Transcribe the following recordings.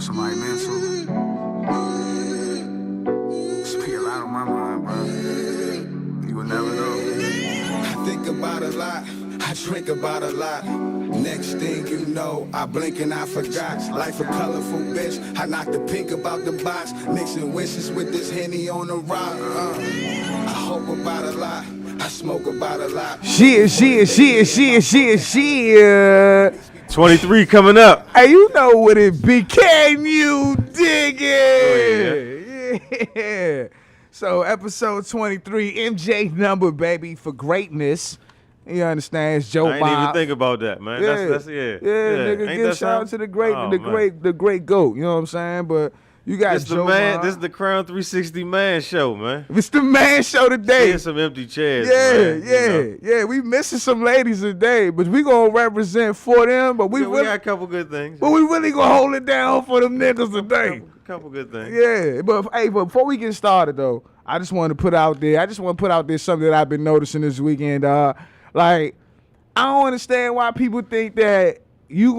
with somebody mental. Speak a lot on my mind, bro. You will never know. I think about a lot, I drink about a lot. Next thing you know, I blink and I forgot. Life a colorful bitch, I knock the pink about the box. Mixing wishes with this Henny on the rock. I hope about a lot, I smoke about a lot. Shit. 23 coming up. Hey, you know what it be. Can you dig it? Yeah. So, episode 23, MJ number, baby, for greatness. You understand? It's Joe I ain't even think about that, man. Yeah, That's nigga. Ain't Give that shout out to something? the great GOAT. You know what I'm saying? But you got This Joe the man. Ma. This is the Krown 360 man show, man. It's the man show today. Seeing some empty chairs, man. Yeah. We missing some ladies today, but we gonna represent for them. But we We got a couple good things. But we really gonna hold it down for them niggas today. Couple good things. Yeah, but before we get started though, I just want to put out there something that I've been noticing this weekend. Like, I don't understand why people think that you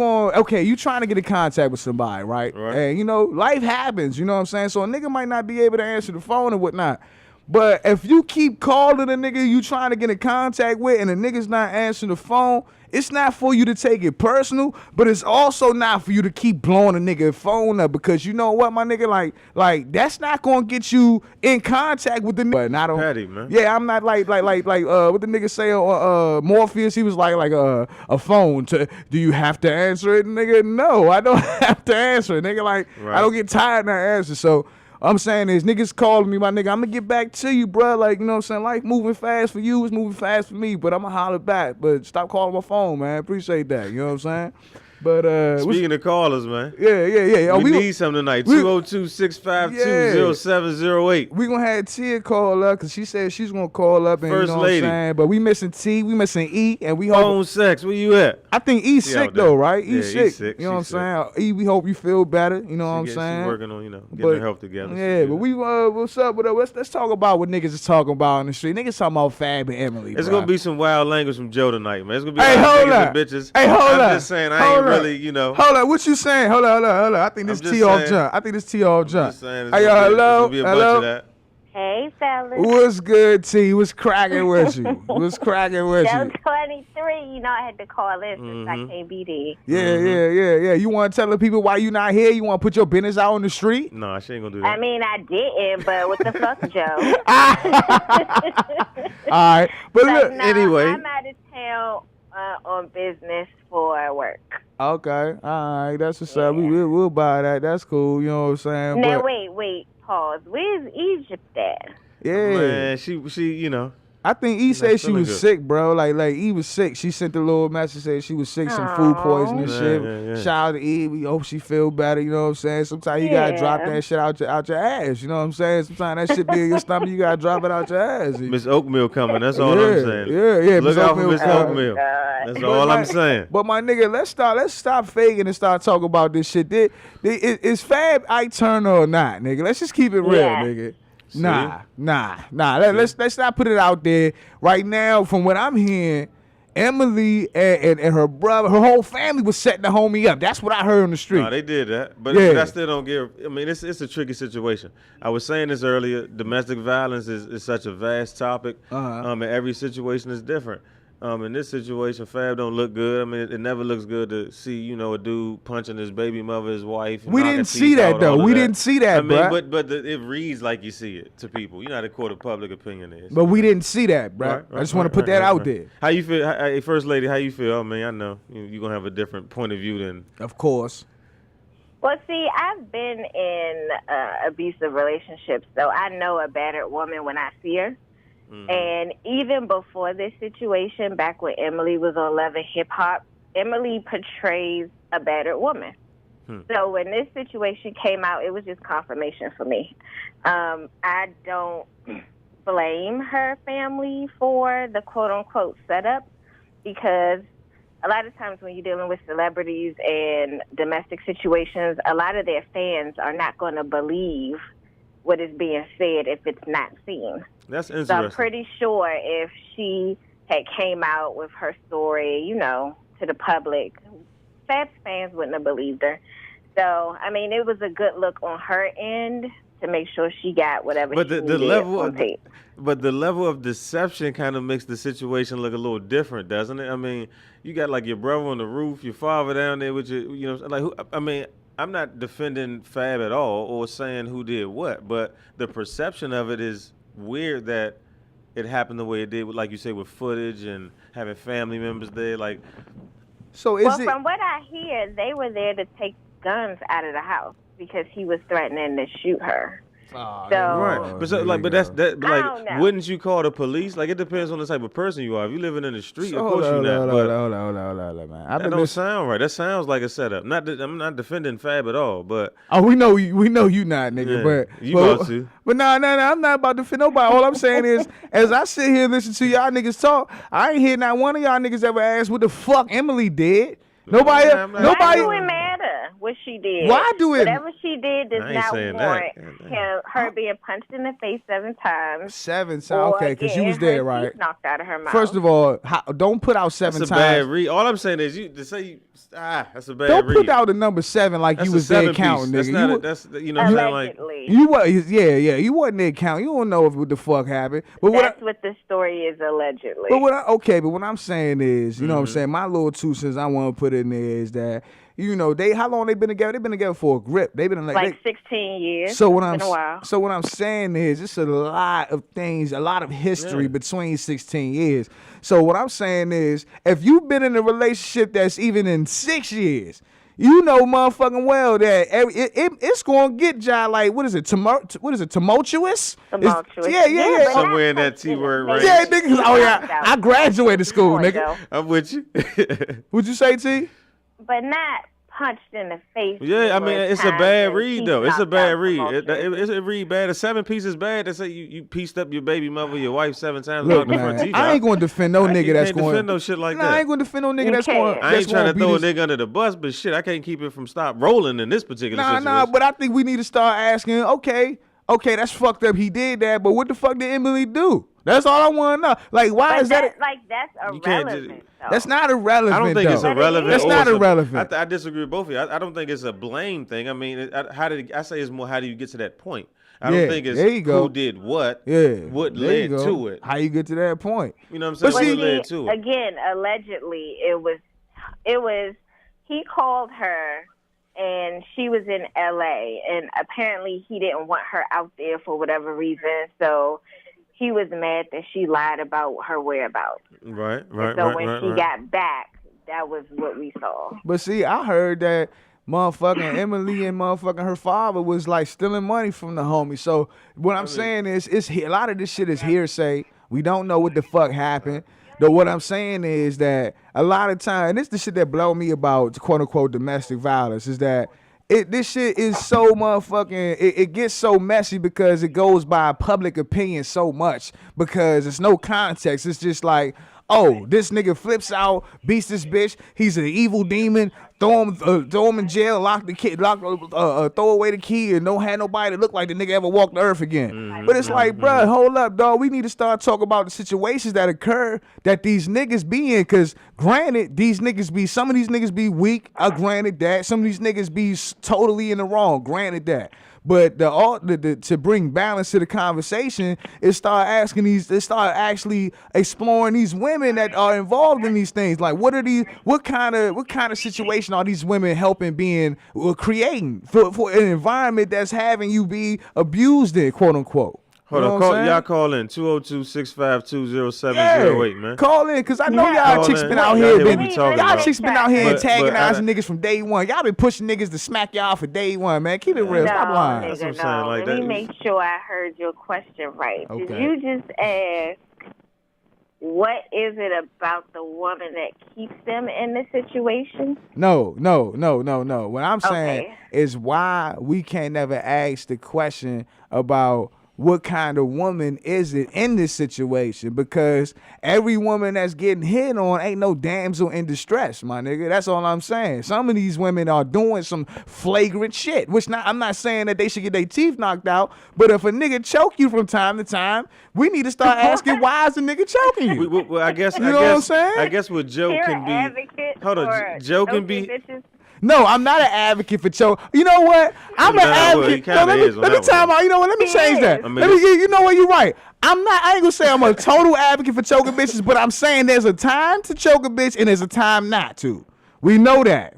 trying to get in contact with somebody, right? And you know, life happens, you know what I'm saying? So a nigga might not be able to answer the phone and whatnot. But if you keep calling a nigga you trying to get in contact with and the nigga's not answering the phone, it's not for you to take it personal, but it's also not for you to keep blowing a nigga phone up, because you know what, my nigga, like that's not gonna get you in contact with the nigga. But I don't, Petty, man. Yeah, I'm not like what the nigga say on Morpheus. He was like a phone. Do you have to answer it, nigga? No, I don't have to answer it, nigga. Like, I don't get tired not answering. So I'm saying is niggas calling me, my nigga, I'm gonna get back to you, bro. Like, you know what I'm saying? Life moving fast for you, it's moving fast for me, but I'm gonna holler back. But stop calling my phone, man. Appreciate that. You know what I'm saying? But speaking of callers, man. Yeah. Oh, we need some tonight. 202-652-0708. We gonna have Tia call up because she said she's gonna call up and First you know lady. what I'm saying? But we missing T, we missing E, and we Phone hope. sex, where you at? I think E's She sick out there. though, right? Yeah, E's E's sick. sick. You know what I'm She's saying? E, we hope you feel better. You know what I'm saying? She's working on, getting her health together. Yeah, but we what's up with us? Let's talk about what niggas is talking about on the street. Niggas talking about Fab and Emily. It's bro. gonna be some wild language from Joe tonight, man. It's gonna be Hey, a lot hold of niggas up. and bitches. Hey, hold up. I'm just saying, I ain't really, Hold up, what you saying? Hold up. I think this I'm just T off saying. jump. I think this T off jump. Just saying, Hey, yo, hello. Be a bunch of that. Hey, fellas. What's good, T? What's cracking with you? What's cracking with Show you? 23. You know I had to call in since I can't be there. Yeah. You want to tell the people why you not here? You want to put your business out on the street? No, she ain't gonna do that. I mean, I didn't, but what the fuck, Joe? All right, but So, look. no, anyway. I'm out of town on business for work. Okay, all right, that's what's up. We'll buy that. That's cool. You know what I'm saying? Now, But, wait. Pause. Where's Egypt at? yeah. Man, she, I think E said she feeling was good. sick, bro. Like E was sick. She sent a little message saying she was sick, some food poisoning and shit. Yeah. Shout out to E. We hope she feel better. You know what I'm saying? Sometimes you gotta drop Yeah. that shit out your ass. You know what I'm saying? Sometimes that shit be in your stomach. You gotta drop it out your ass. Miss Oatmeal coming. That's all I'm saying. Yeah. Look Miss out for Oatmeal Miss coming. Oatmeal. God. That's all I'm saying. But my nigga, let's stop faking and start talking about this shit. Is Fab Ike Turner or not, nigga? Let's just keep it real, Yeah. nigga. Nah. Let's not put it out there right now. From what I'm hearing, Emily and her brother, her whole family was setting the homie up. That's what I heard on the street. No, they did that, but Yeah. I still don't give. I mean, it's a tricky situation. I was saying this earlier. Domestic violence is such a vast topic. And every situation is different. In this situation, Fab don't look good. I mean, it never looks good to see, a dude punching his baby mother, his wife. We knocking didn't see teeth that, out, though. all of We that. didn't see that, I mean, bruh. but it reads like you see it to people. You know how the court of public opinion is. But we didn't see that, bro. Right, I just want to put that out there. How you feel, hey, First Lady? How you feel? I mean, I know you're gonna have a different point of view than. Of course. Well, see, I've been in abusive relationships, so I know a battered woman when I see her. And even before this situation, back when Emily was on Love and Hip Hop, Emily portrays a battered woman. So when this situation came out, it was just confirmation for me. I don't blame her family for the quote-unquote setup, because a lot of times when you're dealing with celebrities and domestic situations, a lot of their fans are not going to believe what is being said if it's not seen. That's So interesting. I'm pretty sure if she had came out with her story, to the public, Fab's fans wouldn't have believed her. So, I mean, it was a good look on her end to make sure she got whatever But she the needed level on of tape. but the level of deception kind of makes the situation look a little different, doesn't it? I mean, you got like your brother on the roof, your father down there with your, like who, I mean, I'm not defending Fab at all or saying who did what, but the perception of it is weird that it happened the way it did, like you say, with footage and having family members there. Like, So is Well, it? from what I hear, they were there to take guns out of the house because he was threatening to shoot her. Oh, So- right? But so, there like, you but that's go. that. But I like, don't know. wouldn't you call the police? Like, it depends on the type of person you are. If you living in the street, So of course you're not. hold But on, man. I've that been don't listening. sound right. That sounds like a setup. Not that I'm not defending Fab at all, but Oh, we know you not, nigga. Yeah, but you about to. But nah, I'm not about to defend nobody. All I'm saying is, as I sit here and listen to y'all niggas talk, I ain't hear not one of y'all niggas ever ask what the fuck Emily did. Nobody, Yeah, I'm not- Why nobody. do it matter what she did? Why do it- Whatever she did does I ain't not saying warrant that. her being punched in the face 7 times. 7 times, or okay, because you getting was there, her right? teeth knocked out of her mouth. First of all, don't put out 7 that's a times. bad read. All I'm saying is that's a bad Don't read. put out the number 7 like That's you a was there 7 counting, piece. nigga. That's not. You, That's you know what I'm saying. Like, allegedly. you was, yeah, you wasn't there counting. You don't know what the fuck happened. But That's what the story is allegedly. But what I'm saying is, you know what I'm Mm-hmm. saying, my little 2 cents I want to put in there is that, how long they been together? They've been together for a grip. They've been like 16 years. so what It's I'm been a while. so what I'm saying is it's a lot of things, a lot of history between 16 years. So what I'm saying is if you've been in a relationship that's even in 6 years, you know motherfucking well that it's gonna get like what is it? Tumultuous? Tumultuous. Yeah. but Somewhere in not that T-word punched range. Yeah, niggas. Oh yeah, I graduated school, Come on, nigga. Joe. I'm with you. Would you say, T? But not punched in the face. Yeah, I mean, numerous it's a times bad and read teeth though. It's a knocked bad out read. tumultuous. It's a read bad. A 7 piece is bad. They say you pieced up your baby mother, your wife 7 times. Look, knocked the front man, teeth I out. ain't gonna defend no nigga that's can't going. defend no shit like Nah, that. I ain't gonna defend no nigga You that's can't. going. I ain't trying to throw a nigga under the bus, but shit, I can't keep it from stop rolling in this particular situation. Nah, but I think we need to start asking. Okay, that's fucked up. He did that, but what the fuck did Emily do? That's all I want to know. Like, why But is that? that's You can't irrelevant. though. That's not irrelevant. I don't think it's though. irrelevant. That's or not it's a- irrelevant. I disagree with both of you. I don't think it's a blame thing. I mean, I say it's more how do you get to that point? I Yeah, don't think it's there you go. who did what, Yeah, what there you led go. to it. How you get to that point? You know what I'm But saying? see- What led to it? Again, allegedly, it was. He called her, and she was in L.A. and apparently he didn't want her out there for whatever reason. So he was mad that she lied about her whereabouts. Right. So when she got back, that was what we saw. But see, I heard that motherfucking Emily and motherfucking her father was like stealing money from the homie. So what I'm saying is, a lot of this shit is hearsay. We don't know what the fuck happened. Though what I'm saying is that a lot of time, and this is the shit that blow me about quote unquote domestic violence, is that this shit is so motherfucking, it gets so messy because it goes by public opinion so much because it's no context. It's just like, oh, this nigga flips out, beats this bitch. He's an evil demon. Throw him in jail. Throw away the key, and don't have nobody to look like the nigga ever walked the earth again. But it's like, bruh, hold up, dog. We need to start talking about the situations that occur that these niggas be in. Cause granted, some of these niggas be weak. Granted that. Some of these niggas be totally in the wrong. Granted that. But to bring balance to the conversation is start actually exploring these women that are involved in these things. Like, what kind of situation are these women helping creating for an environment that's having you be abused in, quote unquote. Hold You know on, what I'm saying? y'all call in 202-652-0708, man. Call in, cause I know Yeah. y'all chicks Call been in. out Y'all here hear what been we talking y'all about. chicks been out here But antagonizing niggas from day one. Y'all been pushing niggas to smack y'all for day one, man. Keep it real. Stop lying. That's what I'm Nigga, saying, no. like Let me that- make sure I heard your question right. Did Okay. you just ask what is it about the woman that keeps them in the situation? No. What I'm saying Okay. is why we can't never ask the question about what kind of woman is it in this situation, because every woman that's getting hit on ain't no damsel in distress, my nigga. That's all I'm saying. Some of these women are doing some flagrant shit, I'm not saying that they should get their teeth knocked out, but if a nigga choke you from time to time, we need to start asking why is the nigga choking you? Well, I guess You know what I'm saying? I guess what Joe You're can an be. advocate Hold on, for Joe can choking be. bitches. No, I'm not an advocate for choke. You know what? I'm an advocate. No, let me time out. You know what? Let me change that. You know what? You're right. I ain't gonna say I'm a total advocate for choking bitches, but I'm saying there's a time to choke a bitch and there's a time not to. We know that.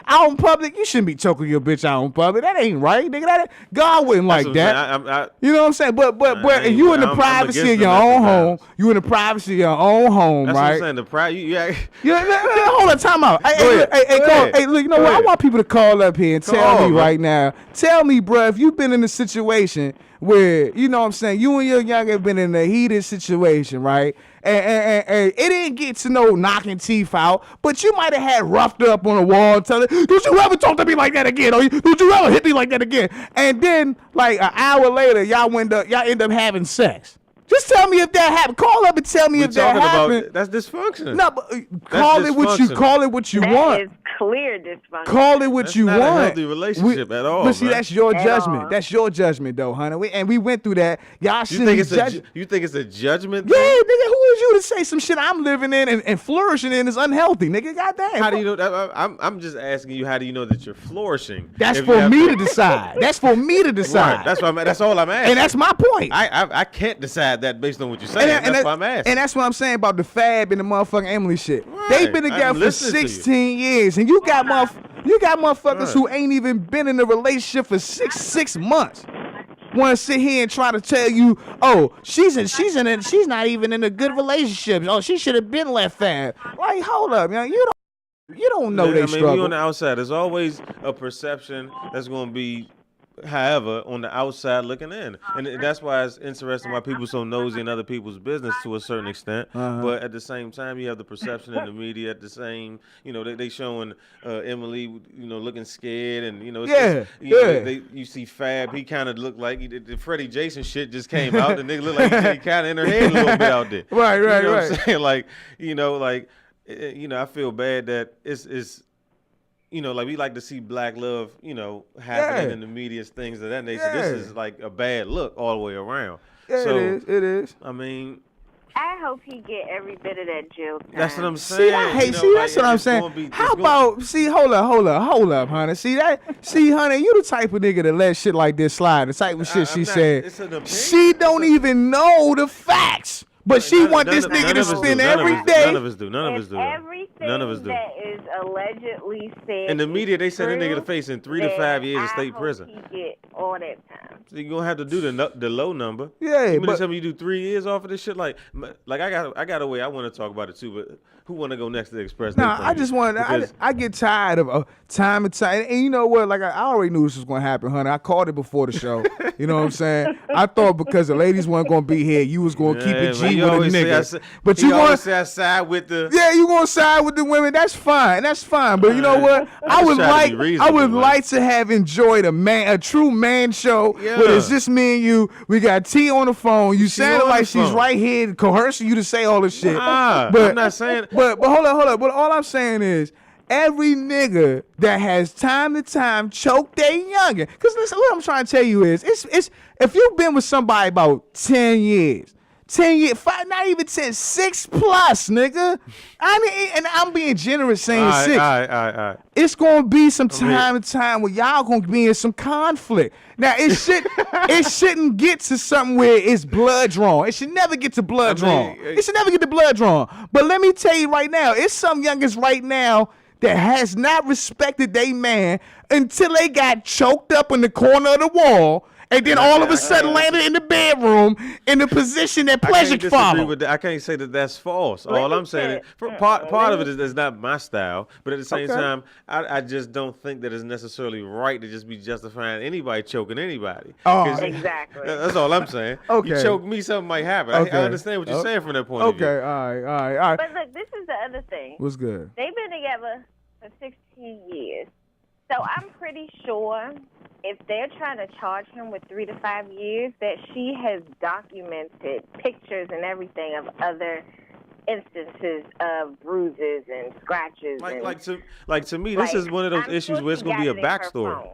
Out in public, you shouldn't be choking your bitch out in public. That ain't right, nigga. God wouldn't like that. You know what I'm saying? But if you in the privacy of your own home, you in the privacy of your own home, that's right? That's what I'm saying. Hold on, time out. Hey, look, you know what? I want people to call up here and tell me right now. Tell me, bro, if you've been in a situation where, you know what I'm saying, you and your young have been in a heated situation, right? And it didn't get to no knocking teeth out, but you might have had roughed up on the wall and tell her, don't you ever talk to me like that again? Or don't you ever hit me like that again? And then, like, an hour later, y'all end up having sex. Just tell me if that happened. Call up and tell me if that happened. That's dysfunction. No, but call it what you want. That is clear dysfunction. Call it what you want. That's not a healthy relationship at all. But see, man. that's your judgment. That's your judgment, though, honey. We went through that. Y'all shouldn't be judging. You think it's a judgment? Yeah, nigga. Who is you to say some shit I'm living in and flourishing in is unhealthy, nigga? Goddamn. How do you know? I'm just asking you. How do you know that you're flourishing? That's for me to decide. That's for me to decide. Right. That's all I'm asking. And that's my point. I can't decide that based on what you're saying. That's what I'm asking. And that's what I'm saying about the Fab and the motherfucking Emily shit. Right. They've been together for 16 years, and you got motherfuckers who ain't even been in a relationship for six months. Want to sit here and try to tell you, oh, she's not even in a good relationship. Oh, she should have been left Fab. Like, hold up, man. You don't know they struggle. You on the outside. There's always a perception that's going to be, however, on the outside looking in. And that's why it's interesting why people are so nosy in other people's business to a certain extent. But at the same time, you have the perception in the media at the same, they showing Emily, looking scared. And, you see Fab, he kind of looked like the Freddie Jason shit just came out. The nigga looked like he kind of in her head a little bit out there. Right. What I'm saying? I feel bad that it's we like to see black love, happening in the media, things of that nature. Yeah. This is like a bad look all the way around. Yeah, so, it is. I mean, I hope he get every bit of that jail time. That's what I'm saying. That's what I'm saying. Hold up, honey. Honey, you the type of nigga that let shit like this slide. The type of shit said. She don't even know the facts. But she want this nigga to spend every day. None of us do. Everything that is allegedly said. In the media, they send a nigga to face in 3 to 5 years in state prison. He get all that time. So you're gonna have to do the low number. Yeah, you mean to tell me you do 3 years off of this shit? Like I got a way. I want to talk about it too, but who want to go next to express? Nah, I just want. I get tired of time and time. And you know what? Like I already knew this was gonna happen, honey. I called it before the show. You know what I'm saying? I thought because the ladies weren't gonna be here, you was gonna keep it G with a nigga. But you want to say I side with the. Yeah, you gonna side with the women? That's fine. But you know what? I would like to have enjoyed a true man show where it's just me and you. We got T on the phone. You sounded like she's right here coercing you to say all this shit. But I'm not saying. But hold on. But all I'm saying is, every nigga that has time to time choked their youngin'. Because listen, what I'm trying to tell you is, it's if you've been with somebody about 10 years, 5, not even 10, 6 plus, nigga. And I'm being generous saying 6. All right. It's gonna be some time to time where y'all gonna be in some conflict. Now it shouldn't get to something where it's blood drawn. It should never get to blood drawn. It should never get to blood drawn. But let me tell you right now, it's some youngins right now that has not respected their man until they got choked up in the corner of the wall. And then all of a sudden landed in the bedroom in the position that pleasure followed. I can't say that that's false. All I'm saying is part of it is not my style, but at the same time, I just don't think that it's necessarily right to just be justifying anybody choking anybody. Oh, exactly. That's all I'm saying. Okay. You choke me, something might happen. I understand what you're saying from that point of view. Okay, all right. But look, this is the other thing. What's good? They've been together for 16 years. So I'm pretty sure if they're trying to charge him with 3 to 5 years, that she has documented pictures and everything of other instances of bruises and scratches. To me, this is one of those issues where it's gonna be a backstory.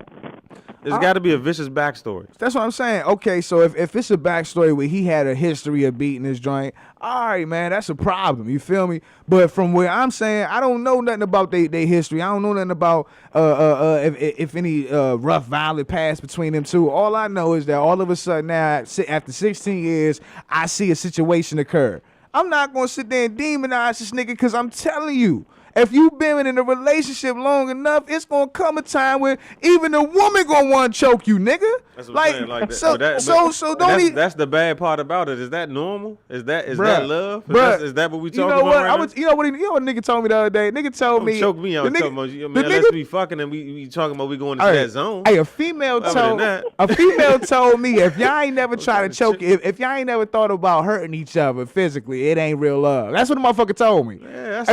There's got to be a vicious backstory. That's what I'm saying. Okay, so if it's a backstory where he had a history of beating his joint, all right, man, that's a problem. You feel me? But from where I'm saying, I don't know nothing about their history. I don't know nothing about if any rough, violent past between them two. All I know is that all of a sudden now, after 16 years, I see a situation occur. I'm not going to sit there and demonize this nigga because I'm telling you, if you've been in a relationship long enough, it's gonna come a time where even a woman gonna want to choke you, nigga. That's what I'm saying. Like so don't. That's the bad part about it. Is that normal? Is that love? Is that what we talking about? Right you know what a nigga told me the other day. Nigga told me choke me out. Talking about, unless we fucking and we talking about we going into that zone. Hey, a female told me if y'all ain't never tried to choke, if y'all ain't never thought about hurting each other physically, it ain't real love. That's what the motherfucker told me. Yeah,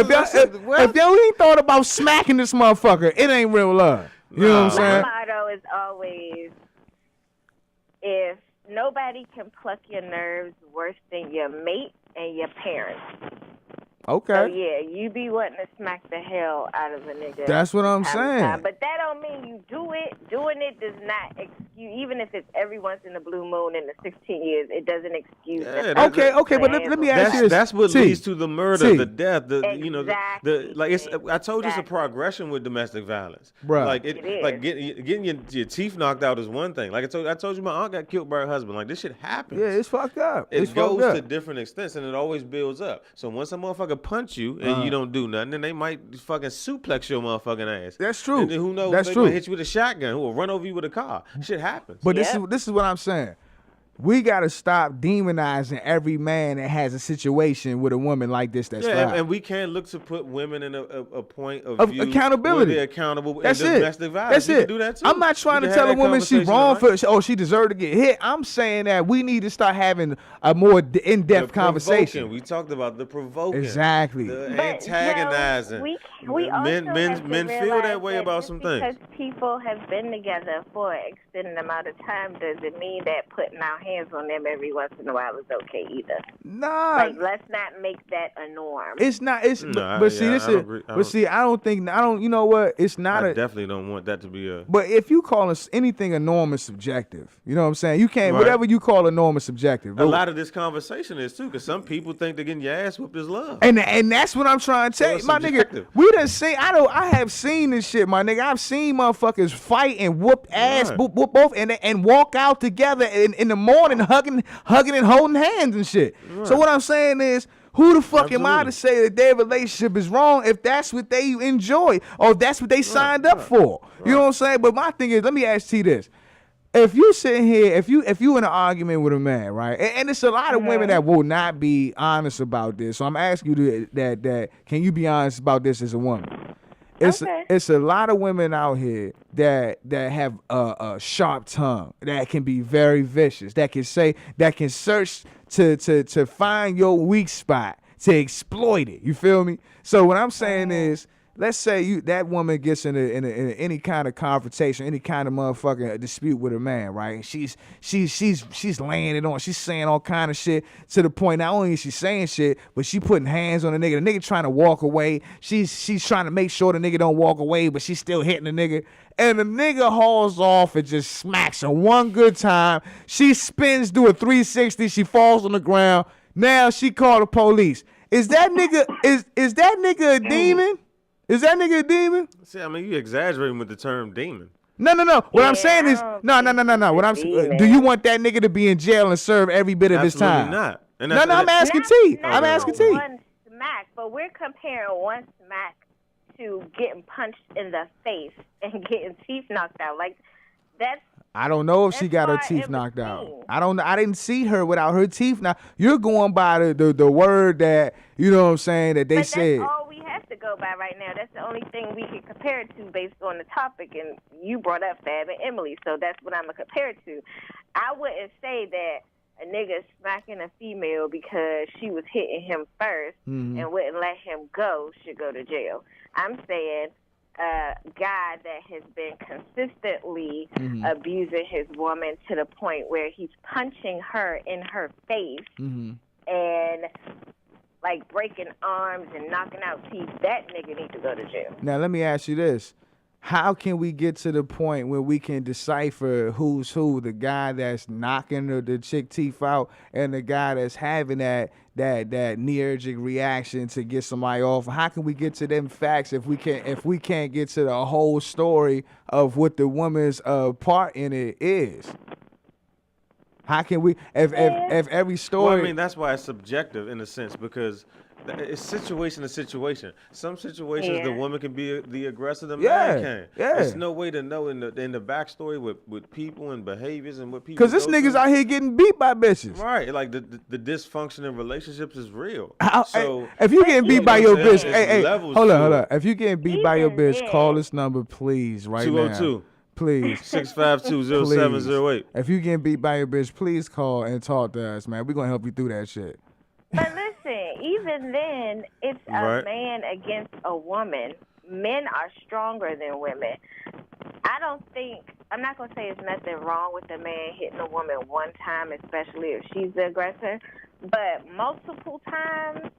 if y'all ain't thought about smacking this motherfucker, it ain't real love. You know what I'm saying? My motto is always, if nobody can pluck your nerves worse than your mate and your parents. Okay. So yeah, you be wanting to smack the hell out of a nigga. That's what I'm saying. But that don't mean you do it. Doing it does not excuse, even if it's every once in a blue moon in the 16 years, it doesn't excuse it. Okay, but let me ask you this. That's what leads to the murder, the death, Exactly. I told you it's a progression with domestic violence. Bruh. Like getting your teeth knocked out is one thing. Like I told you my aunt got killed by her husband. Like this shit happens. Yeah, it's fucked up. It goes to different extents and it always builds up. So once a motherfucker punch you and you don't do nothing, then they might fucking suplex your motherfucking ass. That's true. And then who knows? That's they true. might hit you with a shotgun. Who will run over you with a car? Shit happens. But this is what I'm saying. We gotta stop demonizing every man that has a situation with a woman like this. That's and we can't look to put women in a point of view accountability. Where they're accountable That's in domestic violence. That's it. Can do that too. I'm not trying to tell a woman she wrong for she deserved to get hit. I'm saying that we need to start having a more in-depth conversation. We talked about the provoking, exactly, the antagonizing. We also men feel that way about some things. Because people have been together for an extended amount of time doesn't mean that putting our hands on them every once in a while is okay either. Nah, like let's not make that a norm. It's not. It's but see, this is. But see, I don't. You know what? It's not. I definitely don't want that to be a. But if you call anything a norm is subjective. You know what I'm saying? You can't. Whatever you call a norm is subjective. A lot of this conversation is too, because some people think they're getting your ass whooped is love. And that's what I'm trying to tell you, my nigga. We done seen. I have seen this shit, my nigga. I've seen motherfuckers fight and whoop ass, whoop both, and walk out together in the morning, hugging and holding hands and shit. Right. So what I'm saying is, who the fuck am I to say that their relationship is wrong if that's what they enjoy or if that's what they signed up for? You know what I'm saying? But my thing is, let me ask you this. If you sitting here, if you in an argument with a man, right, and it's a lot of women that will not be honest about this, so I'm asking you that can you be honest about this as a woman? It's a lot of women out here that have a sharp tongue, that can be very vicious, that can search to find your weak spot, to exploit it. You feel me? So what I'm saying is, let's say that woman gets in any kind of confrontation, any kind of motherfucking dispute with a man, right? She's laying it on. She's saying all kind of shit to the point not only is she saying shit, but she putting hands on the nigga. The nigga trying to walk away. She's trying to make sure the nigga don't walk away, but she's still hitting the nigga. And the nigga hauls off and just smacks her one good time. She spins, do a 360. She falls on the ground. Now she called the police. Is that nigga is that nigga a demon? Is that nigga a demon? See, I mean, you exaggerating with the term demon. No. What I'm saying is, no. What I'm do you want that nigga to be in jail and serve every bit of his time? Not. No, I'm asking T. I'm asking T. One smack, but we're comparing one smack to getting punched in the face and getting teeth knocked out. Like that's. I don't know if she got her teeth knocked out. I didn't see her without her teeth. Now you're going by the word that you know what I'm saying that they said. That's all we have to go by right now. That's the only thing we can compare it to based on the topic. And you brought up Fab and Emily, so that's what I'm gonna compare it to. I wouldn't say that a nigga smacking a female because she was hitting him first and wouldn't let him go should go to jail. I'm saying a guy that has been consistently abusing his woman to the point where he's punching her in her face and like breaking arms and knocking out teeth, that nigga needs to go to jail. Now let me ask you this. how can we get to the point where we can decipher who's who, the guy that's knocking the chick teeth out and the guy that's having that knee-jerk reaction to get somebody off? How can we get to them facts if we can't get to the whole story of what the woman's part in it is? How can we if every story? Well, I mean, that's why it's subjective in a sense, because it's situation to situation. Some situations the woman can be the aggressor, the man can. Yeah. There's no way to know in the backstory with people and behaviors and what people. Because this nigga's out here getting beat by bitches. Right, like the dysfunction in relationships is real. So if you getting beat by your bitch, hey, hold on. If you getting beat by your bitch, call this number, please, right now. 202. Please. 652-0708. If you getting beat by your bitch, please call and talk to us, man. We're going to help you through that shit. But listen, even then, it's a man against a woman. Men are stronger than women. I'm not going to say there's nothing wrong with a man hitting a woman one time, especially if she's the aggressor, but multiple times,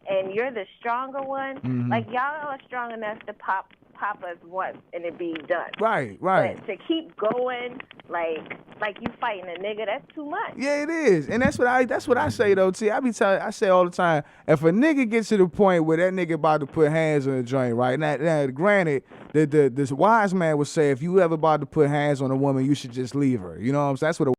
and you're the stronger one, like y'all are strong enough to pop us once and it be done. Right. But to keep going, like you fighting a nigga, that's too much. Yeah, it is, and that's what I say though. T, I say all the time, if a nigga gets to the point where that nigga about to put hands on a joint, right? Now granted, this wise man would say, if you ever about to put hands on a woman, you should just leave her. You know what I'm saying? That's what a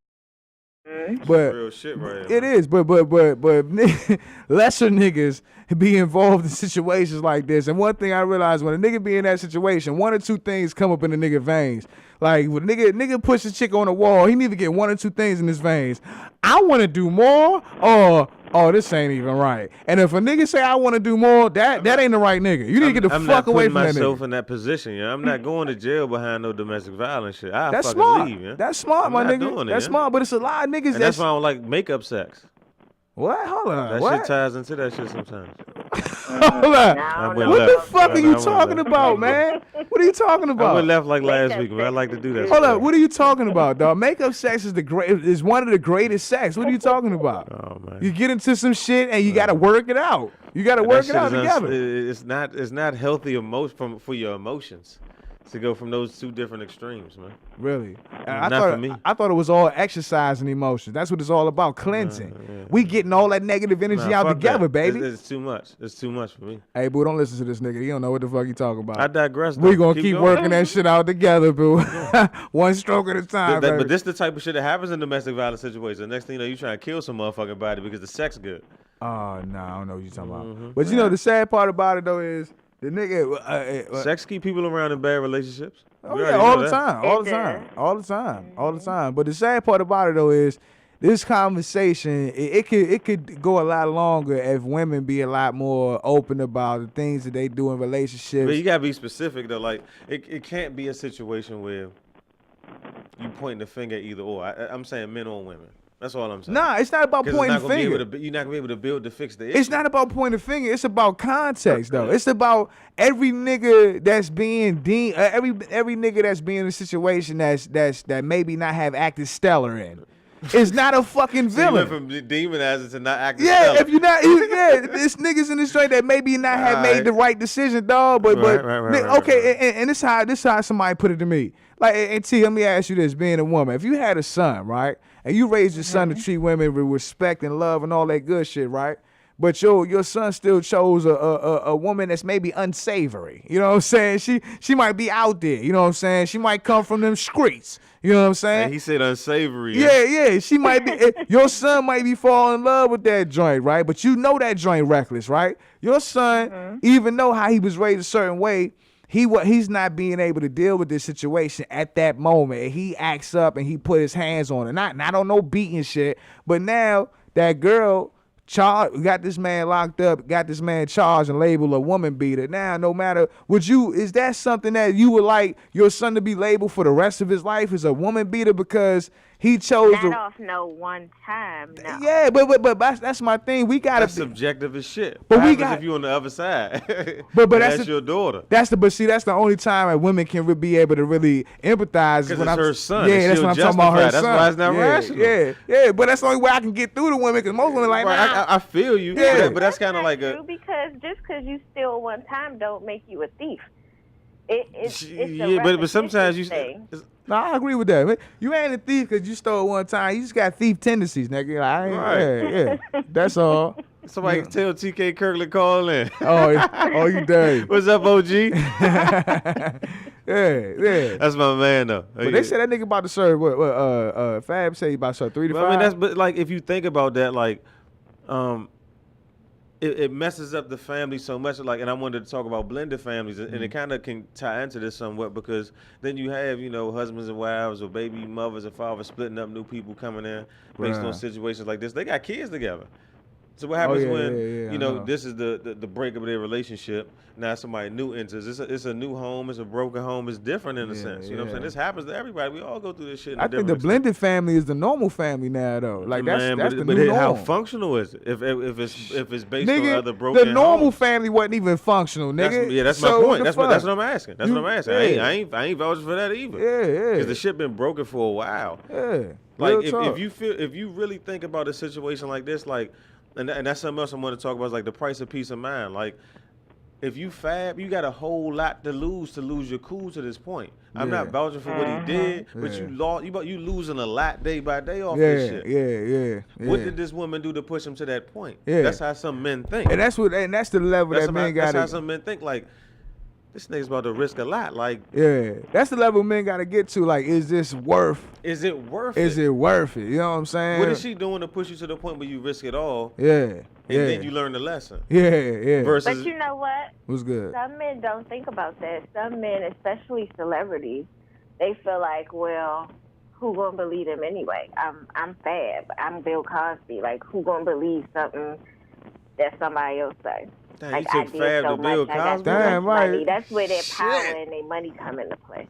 but real shit right it is, but lesser niggas be involved in situations like this. And one thing I realized, when a nigga be in that situation, one or two things come up in the nigga veins. Like when nigga push a chick on the wall, he need to get one or two things in his veins. I want to do more, or this ain't even right. And if a nigga say I want to do more, that ain't the right nigga. You need to get the fuck away from that nigga. I'm not putting myself in that position. Yeah, I'm not going to jail behind no domestic violence shit. That's fucking smart. leave. Yeah? That's smart, my nigga. That's smart, but it's a lot of niggas. And that's why I don't like makeup sex. What? Hold on. That what? shit ties into that shit sometimes. Hold on. What the fuck are you talking about, man? What are you talking about? I went left like last week, man. I like to do that. Hold up. What are you talking about, dog? Makeup sex is one of the greatest sex. What are you talking about? Oh man. You get into some shit and you gotta work it out. You gotta work it out together. It's not healthy for your emotions to go from those two different extremes, man. Really? For me. I thought it was all exercise and emotions. That's what it's all about, cleansing. Yeah. We getting all that negative energy out together, baby. It's too much. It's too much for me. Hey, boo, don't listen to this nigga. He don't know what the fuck he talking about. I digress. We gonna keep working that shit out together, boo. One stroke at a time, baby. But this the type of shit that happens in domestic violence situations. The next thing you know, you trying to kill some motherfucking body because the sex good. Oh, no, I don't know what you're talking about. But you know, the sad part about it, though, is the nigga... sex keep people around in bad relationships. Oh, yeah, all the time. But the sad part about it, though, is this conversation, it could go a lot longer if women be a lot more open about the things that they do in relationships. But you got to be specific, though. Like, it can't be a situation where you pointing the finger at either or. I'm saying men or women. That's all I'm saying. Nah, it's not about pointing the finger. You're not going to be able to build to fix the issue. It's not about pointing the finger. It's about context, though. It's about every nigga that's being every nigga that's being in a situation that maybe not have acted stellar in. Is not a fucking villain. So you went from demonizing to not acting stellar. stellar. If you're not, it's niggas in this joint that maybe not have made the right decision, dog. But okay, and this how somebody put it to me. Like, and T, let me ask you this: being a woman, if you had a son, right? And you raised your son to treat women with respect and love and all that good shit, right? But your son still chose a woman that's maybe unsavory. You know what I'm saying? She might be out there. You know what I'm saying? She might come from them streets. You know what I'm saying? And he said unsavory. Yeah. She might be. Your son might be falling in love with that joint, right? But you know that joint reckless, right? Your son, even though how he was raised a certain way, he's not being able to deal with this situation at that moment. He acts up and he put his hands on it. Not on no beating shit, but now that girl got this man locked up, got this man charged and labeled a woman beater. Now, no matter is that something that you would like your son to be labeled for the rest of his life as a woman beater because he chose not off no one time, no. Yeah, but that's my thing. We gotta that's subjective as shit. But what we happens if you on the other side? but that's your daughter. That's the only time that women can be able to really empathize. Because it's her son. Yeah, that's what I'm talking about. Her that's son. Why it's not rational. Yeah. But that's the only way I can get through to women because most women like. Right, I feel you. Yeah, but that's kind of like because just because you steal one time don't make you a thief. It's a yeah, but sometimes you. thing. No, I agree with that. Man, you ain't a thief because you stole one time. You just got thief tendencies, nigga. Like, yeah. That's all. Somebody tell TK Kirkland call in. Oh, you dirty. What's up, OG? Yeah. That's my man though. But they said that nigga about to serve what Fab say he about to serve 3 to 5. I mean, but like if you think about that, like, it messes up the family so much. Like, and I wanted to talk about blended families, and it kind of can tie into this somewhat because then you have husbands and wives or baby mothers and fathers splitting up, new people coming in based on situations like this. They got kids together. So what happens when this is the breakup of their relationship? Now somebody new enters. It's a new home. It's a broken home. It's different in a sense. You know what I'm saying? This happens to everybody. We all go through this shit. I think the blended family is the normal family now, though. Like that's the new norm. How functional is it? If it's based on other broken homes. The normal homes. family wasn't even functional, nigga. That's my point. That's what I'm asking. That's what I'm asking. I ain't vouching for that either. Yeah. Because the shit been broken for a while. Yeah. Like if you really think about a situation like this, like. And that's something else I want to talk about is like the price of peace of mind. Like, if you Fab, you got a whole lot to lose your cool to this point. I'm not vouching for what he did, but you losing a lot day by day off this shit. Yeah. What did this woman do to push him to that point? Yeah. That's how some men think. And that's the level that men got. That's how some men think. Like, this nigga's about to risk a lot. Like, that's the level men got to get to. Like, is this worth? Is it worth it? Is it worth it? You know what I'm saying? What is she doing to push you to the point where you risk it all? And then you learn the lesson. Versus, but you know what? What's good? Some men don't think about that. Some men, especially celebrities, they feel like, well, who gonna believe them anyway? I'm Fab. I'm Bill Cosby. Like, who gonna believe something that somebody else says? Damn, like, you took Fab to Bill Cosby? Damn, right. Money. That's where their power and their money come into play.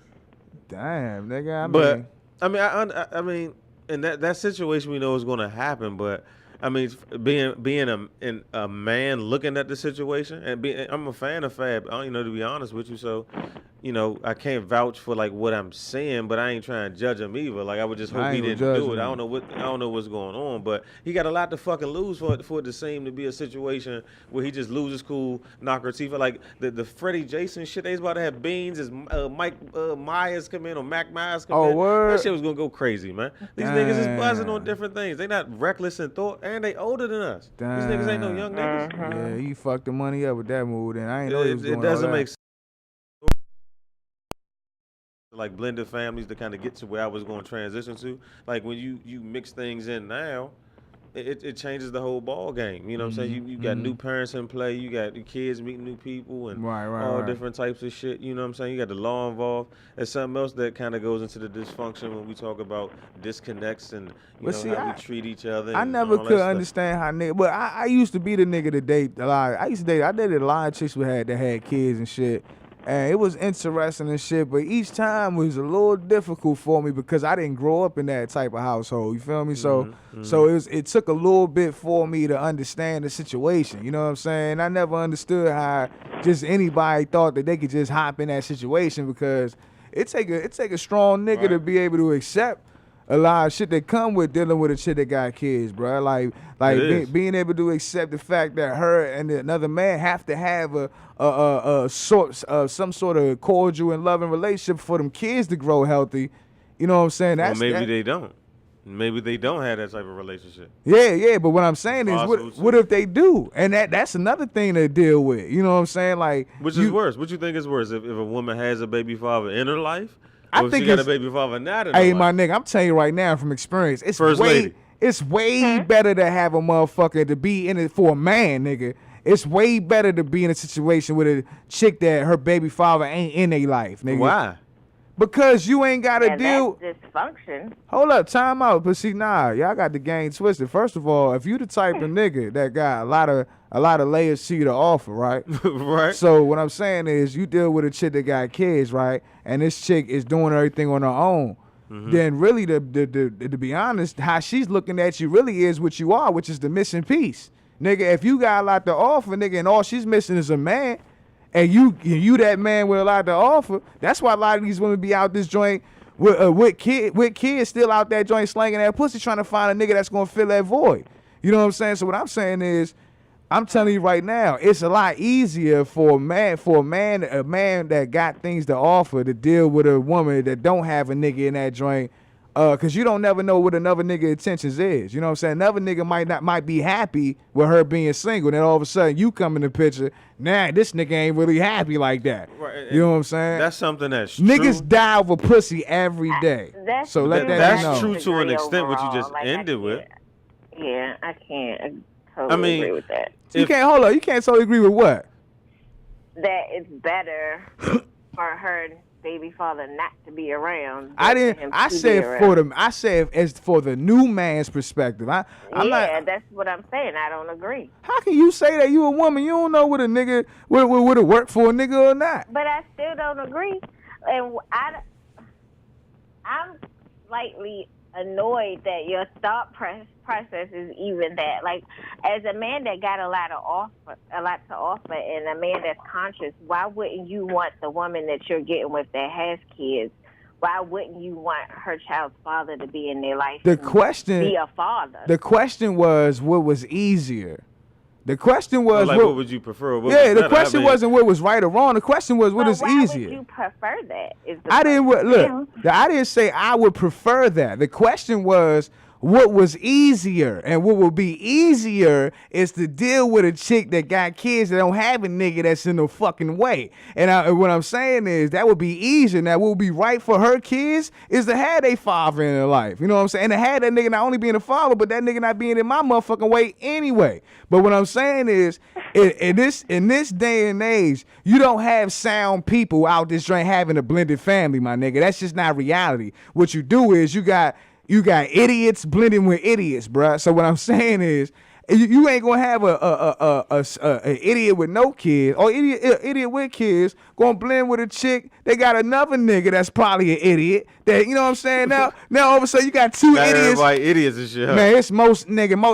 Damn, nigga. I mean, in that situation, we know is going to happen. But I mean, being a man looking at the situation, and I'm a fan of Fab. To be honest with you, so I can't vouch for like what I'm seeing, but I ain't trying to judge him either. Like I would just hope he didn't do it. I don't know what's going on, but he got a lot to fucking lose for it to seem to be a situation where he just loses cool, knock her teeth. Like the Freddie Jason shit, they's about to have beans as Mike Myers come in or Mac Myers come in. Word? That shit was gonna go crazy, man. These niggas is buzzing on different things. They not reckless in thought, and they older than us. These niggas ain't no young niggas. Yeah, he fucked the money up with that move, and I ain't know he was doing it doesn't all that. make sense. Like blended families to kind of get to where I was going to transition to. Like when you mix things in now, it changes the whole ball game. You know what I'm saying? You got new parents in play. You got the kids meeting new people and all different types of shit. You know what I'm saying? You got the law involved. There's something else that kind of goes into the dysfunction when we talk about disconnects and how we treat each other. I never could understand how nigga. But I used to be the nigga to date a lot. I dated a lot of chicks that had kids and shit. And it was interesting and shit, but each time was a little difficult for me because I didn't grow up in that type of household. You feel me? So it took a little bit for me to understand the situation. You know what I'm saying? I never understood how just anybody thought that they could just hop in that situation because it take a strong nigga to be able to accept a lot of shit that come with dealing with a chick that got kids, bro. Like being able to accept the fact that her and another man have to have some sort of cordial and loving relationship for them kids to grow healthy. You know what I'm saying? They don't. Maybe they don't have that type of relationship. Yeah. But what I'm saying is, what if they do? And that's another thing to deal with. You know what I'm saying? Like, which is worse? What you think is worse? If a woman has a baby father in her life? I think she got a baby father not in Hey, my nigga, I'm telling you right now from experience, it's way better to have a motherfucker to be in it for a man, nigga. It's way better to be in a situation with a chick that her baby father ain't in their life, nigga. Why? Because you ain't got to deal. That's dysfunction. Hold up, time out. But see, y'all got the game twisted. First of all, if you the type of nigga that got a lot of layers to you to offer, right? Right. So what I'm saying is, you deal with a chick that got kids, right? And this chick is doing everything on her own. Then really, to be honest, how she's looking at you really is what you are, which is the missing piece, nigga. If you got a lot to offer, nigga, and all she's missing is a man. And you that man with a lot to offer. That's why a lot of these women be out this joint with kids still out that joint slanging that pussy trying to find a nigga that's gonna fill that void. You know what I'm saying? So what I'm saying is, I'm telling you right now, it's a lot easier for a man that got things to offer to deal with a woman that don't have a nigga in that joint. Cause you don't never know what another nigga intentions is. You know what I'm saying? Another nigga might be happy with her being single. Then all of a sudden you come in the picture. Nah, this nigga ain't really happy like that. Right, you know what I'm saying? That's something that's niggas true. die over pussy every day. So let that that's be known. true to an extent. What you just ended with. Yeah, I can't totally agree with that. You can't hold up. You can't totally agree with what? That it's better for her baby father not to be around. I said as for the new man's perspective. I'm not. That's what I'm saying. I don't agree. How can you say that you a woman? You don't know what a nigga would it work for a nigga or not. But I still don't agree, and I'm slightly annoyed that your thought process is even that. Like, as a man that got a lot to offer, and a man that's conscious, why wouldn't you want the woman that you're getting with that has kids? Why wouldn't you want her child's father to be in their life? Be a father. The question was, what was easier? The question was, what would you prefer? The question wasn't what was right or wrong. The question was, what is easier? Why would you prefer that? I didn't say I would prefer that. The question was, what was easier? And what would be easier is to deal with a chick that got kids that don't have a nigga that's in the fucking way. And what I'm saying is that would be easier. Now, what would be right for her kids is to have a father in their life. You know what I'm saying? And to have that nigga not only being a father, but that nigga not being in my motherfucking way anyway. But what I'm saying is, in this day and age, you don't have sound people out this joint having a blended family, my nigga. That's just not reality. What you do is you got idiots blending with idiots, bruh. So what I'm saying is, you ain't gonna have an idiot with no kids or idiot with kids gonna blend with a chick. They got another nigga that's probably an idiot. That, you know what I'm saying? Now all of a sudden you got two idiots. Everybody idiots and shit. Man, it's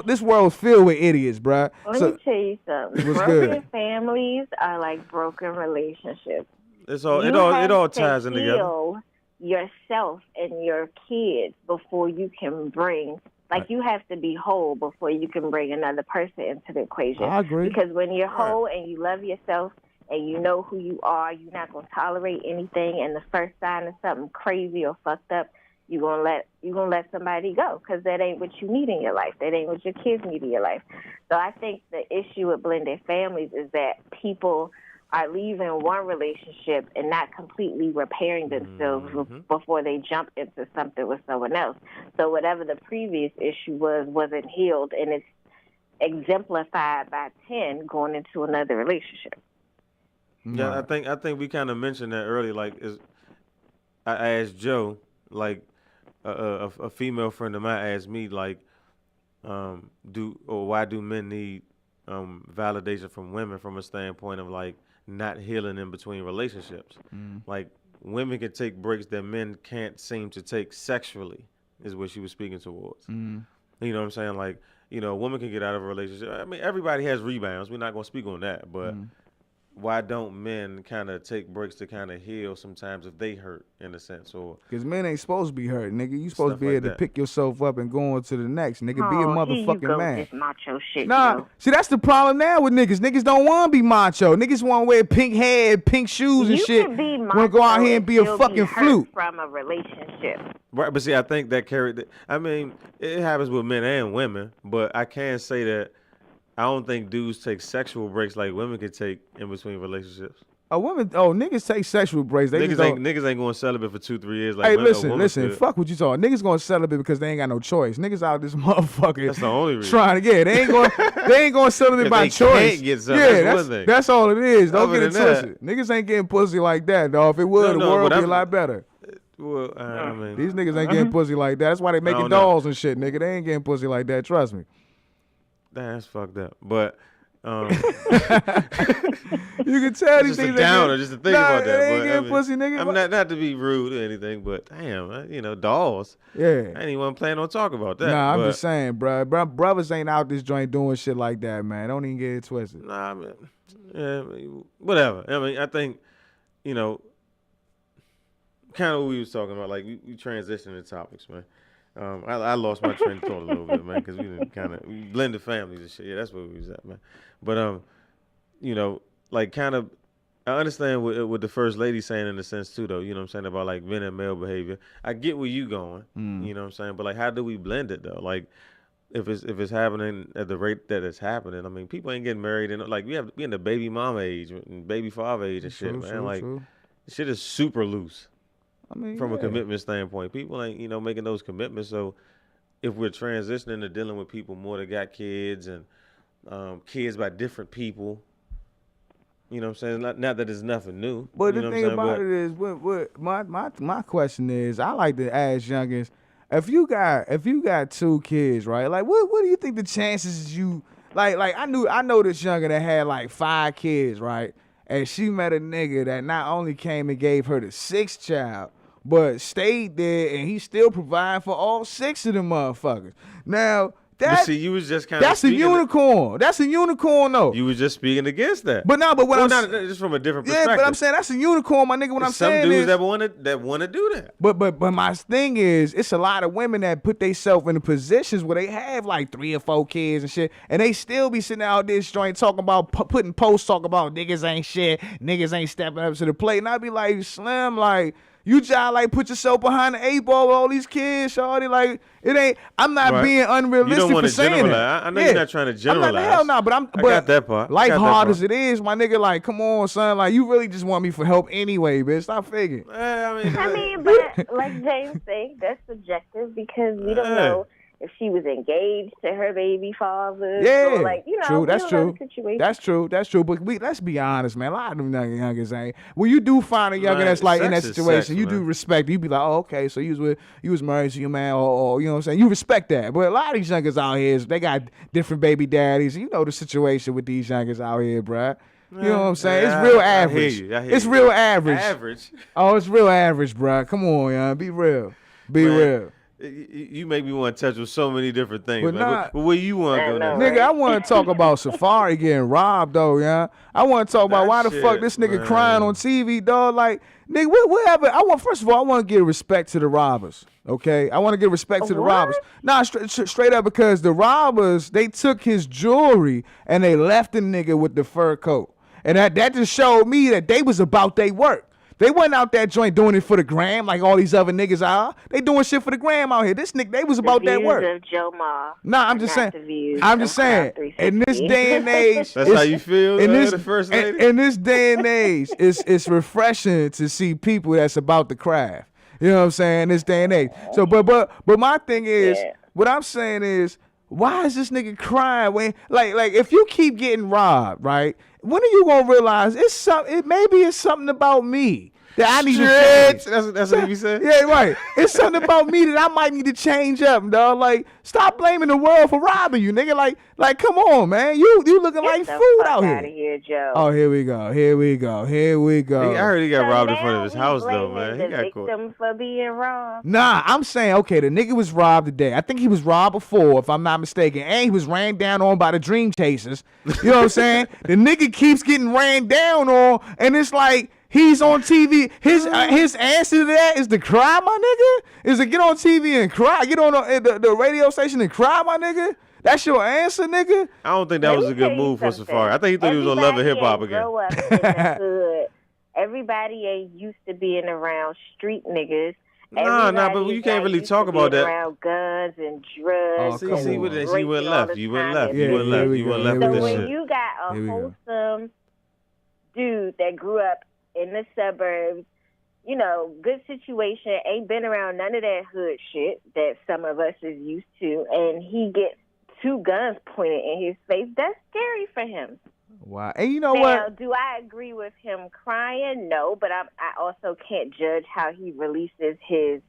this world's filled with idiots, bruh. Let me tell you something. Broken families are like broken relationships. It all ties in together. Yourself and your kids before you can bring, you have to be whole before you can bring another person into the equation. I agree. Because when you're whole and you love yourself and you know who you are, you're not going to tolerate anything, and the first sign of something crazy or fucked up, you're gonna let somebody go, because that ain't what you need in your life. That ain't what your kids need in your life. So I think the issue with blended families is that people are leaving one relationship and not completely repairing themselves before they jump into something with someone else. So whatever the previous issue wasn't healed, and it's exemplified by 10 going into another relationship. Yeah, I think we kind of mentioned that earlier. I asked Joe, a female friend of mine asked me, why do men need validation from women from a standpoint of not healing in between relationships? Like, women can take breaks that men can't seem to take sexually, is what she was speaking towards. You know what I'm saying? A woman can get out of a relationship. I mean, everybody has rebounds. We're not going to speak on that, but why don't men kind of take breaks to kind of heal sometimes if they hurt, in a sense? Or because men ain't supposed to be hurt, nigga. You supposed to be able to pick yourself up and go on to the next, nigga. Be a motherfucking man. This macho shit, see, that's the problem now with niggas. Niggas don't want to be macho. Niggas want to wear pink hair, pink shoes and shit. Want to go out here and be a fucking flute from a relationship. Right, but see, I think that I mean, it happens with men and women, but I can say that I don't think dudes take sexual breaks like women can take in between relationships. Niggas take sexual breaks. Niggas ain't going celibate for 2-3 years. Hey, listen, fuck what you talking. Niggas going celibate because they ain't got no choice. Niggas out this motherfucker. That's the only reason. Trying to get. They ain't going celibate by choice. Can't get celibate. Yeah, that's all it is. Don't get it twisted. Niggas ain't getting pussy like that, dog. If it would, the world would be a lot better. Well, I mean, these niggas ain't getting pussy like that. That's why they making dolls and shit, nigga. They ain't getting pussy like that. Trust me. That's fucked up. But you can tell these things. Just a downer, just to think about that. They ain't getting pussy, nigga. I'm not to be rude or anything, but damn, dolls. Yeah. I ain't even planning on talking about that. Nah, I'm just saying, bro. Brothers ain't out this joint doing shit like that, man. Don't even get it twisted. Nah, man. Whatever. I mean, I think, kind of what we was talking about, we transitioning the topics, man. I lost my train of thought a little bit, man, because we blended families and shit. Yeah, that's where we was at, man. But you know, like kind of, I understand what the first lady saying in a sense too, though. You know what I'm saying about like men and male behavior. I get where you going. You know what I'm saying, but like, how do we blend it though? Like, if it's happening at the rate that it's happening, I mean, people ain't getting married, and like we in the baby mama age and baby father age and shit, man. Like, shit is super loose. I mean, from a commitment standpoint, people ain't making those commitments. So if we're transitioning to dealing with people more that got kids and kids by different people, you know what I'm saying? Not that it's nothing new. But the thing about it is, what my question is, I like to ask youngins, if you got 2 kids, right? Like, what do you think the chances is you like? I know this youngin that had like 5 kids, right? And she met a nigga that not only came and gave her the 6th child, but stayed there, and he still providing for all 6 of them motherfuckers. Now, you was just kind of that's a unicorn. That's a unicorn, though. You was just speaking against that. But no, but what I'm just from a different perspective. Yeah, but I'm saying that's a unicorn, my nigga. What I'm saying is some dudes that want to do that. But my thing is, it's a lot of women that put themselves in the positions where they have like 3 or 4 kids and shit, and they still be sitting out this joint talking about putting posts talking about niggas ain't shit, niggas ain't stepping up to the plate, and I be like, Slim, like. You just like put yourself behind the 8 ball with all these kids, shawty. Like it ain't. I'm not being unrealistic. You don't want to generalize. I know you're not trying to generalize. I'm not, hell no, but I got that part. Life hard as it is, my nigga. Like, come on, son. Like, you really just want me for help anyway, bitch. Stop figuring. I mean, but like James say, that's subjective because we don't know if she was engaged to her baby father. Yeah, or like, true. That's true. That's true. But let's be honest, man. A lot of them youngers ain't. When you do find a younger that's like in that situation, you do respect. You be like, oh, okay, so you was married to your man, or you know what I'm saying. You respect that. But a lot of these youngers out here, they got different baby daddies. You know the situation with these youngers out here, bruh. You know what I'm saying? It's real average. It's real average. Average. Oh, it's real average, bruh. Come on, y'all. Be real. Be real. You make me want to touch with so many different things. But where you want to go now? Nigga, I want to talk about Safari getting robbed, though, yeah. I want to talk about why the fuck this nigga crying on TV, dog. Like, nigga, whatever. First of all, I want to give respect to the robbers, okay? I want to give respect to the robbers. Nah, straight up, because the robbers, they took his jewelry and they left the nigga with the fur coat. And that just showed me that they was about their work. They wasn't out that joint doing it for the gram like all these other niggas are. They doing shit for the gram out here. This nigga, they was about that work. Of Joe Ma. Nah, I'm just saying. I'm just saying. In this day and age, that's how you feel. The first lady. In this day and age, it's refreshing to see people that's about the craft. You know what I'm saying? In this day and age. So, but my thing is, what I'm saying is, why is this nigga crying when like if you keep getting robbed, right? When are you gonna realize maybe it's something about me that I need to change? That's what he said? Yeah, right. It's something about me that I might need to change up, dog. Like, stop blaming the world for robbing you, nigga. Like, come on, man. You looking like food out here. Out of here, Joe. Oh, here we go. I heard he got robbed in front of his house, though, man. He got caught. Victim for being robbed. Nah, I'm saying, okay, the nigga was robbed today. I think he was robbed before, if I'm not mistaken, and he was ran down on by the Dream Chasers. You know what I'm saying? The nigga keeps getting ran down on, and it's like, he's on TV. His answer to that is to cry, my nigga? Is to get on TV and cry? Get on the radio station and cry, my nigga? That's your answer, nigga? I don't think that was a good move for Safari. I think he thought he was on Love and Hip Hop again. Grow up in the hood. Everybody ain't used to being around street niggas. Nah, but you can't really talk about that. Around guns and drugs. You went left. You went left So with this shit. when you got a wholesome dude that grew up in the suburbs, you know, good situation, ain't been around none of that hood shit that some of us is used to, and he gets 2 guns pointed in his face, that's scary for him. Wow. And you know what? Do I agree with him crying? No, but I also can't judge how he releases his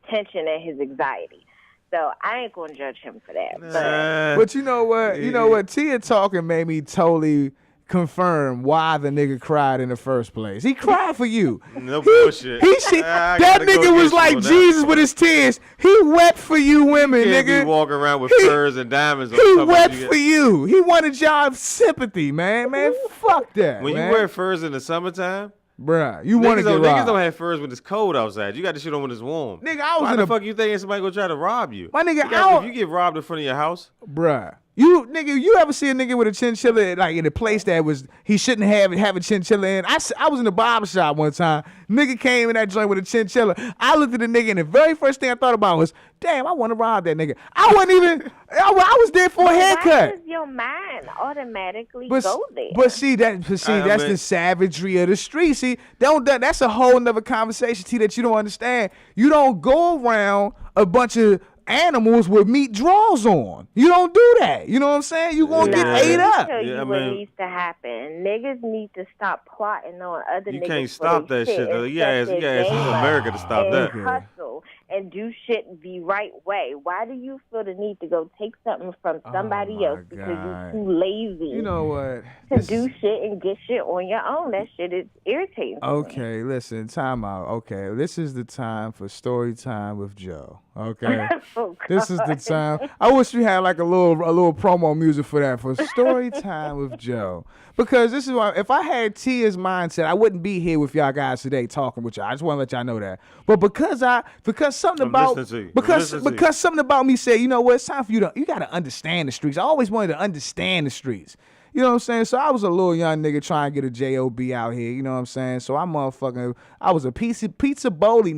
tension and his anxiety. So I ain't gonna judge him for that. But you know what? You know what? Tia talking made me totally confirm why the nigga cried in the first place. He cried for you. No bullshit. That nigga was like Jesus with his tears. He wept for you women, you nigga. Be walking around with furs and diamonds. He wept for you. He wanted y'all sympathy, man. Fuck that. When man. you wear furs in the summertime, Bruh, you want to get Niggas robbed. don't have furs when it's cold outside. You got the shit on when it's warm. Nigga, I was Why in the a fuck you think somebody gonna try to rob you? My nigga, If you get robbed in front of your house, bruh. You ever see a nigga with a chinchilla like in a place that was he shouldn't have a chinchilla in? I was in the barber shop one time. Nigga came in that joint with a chinchilla. I looked at the nigga and the very first thing I thought about was, damn, I want to rob that nigga. I wasn't even. I was there for a haircut. Why does your mind automatically But, go there? but see that's the savagery of the street. See, that's a whole nother conversation, T, that you don't understand. You don't go around a bunch of animals with meat draws on. You don't do that. You know what I'm saying? You gonna get ate up. Tell you what needs to happen. Niggas need to stop plotting on other niggas. You can't stop that shit though. You gotta ask America to stop that. Hustle and do shit the right way. Why do you feel the need to go take something from somebody else because you're too lazy? You know what? To do shit and get shit on your own. That shit is irritating. Okay, listen, time out. Okay, this is the time for story time with Joe. Okay, this is the time. I wish we had like a little promo music for that, for story time with Joe, because this is why if I had Tia's mindset, I wouldn't be here with y'all guys today talking with y'all. I just want to let y'all know that. But because something about me said, you know what, it's time for you got to understand the streets. I always wanted to understand the streets. You know what I'm saying? So I was a little young nigga trying to get a job out here. You know what I'm saying? So I was a pizza bowly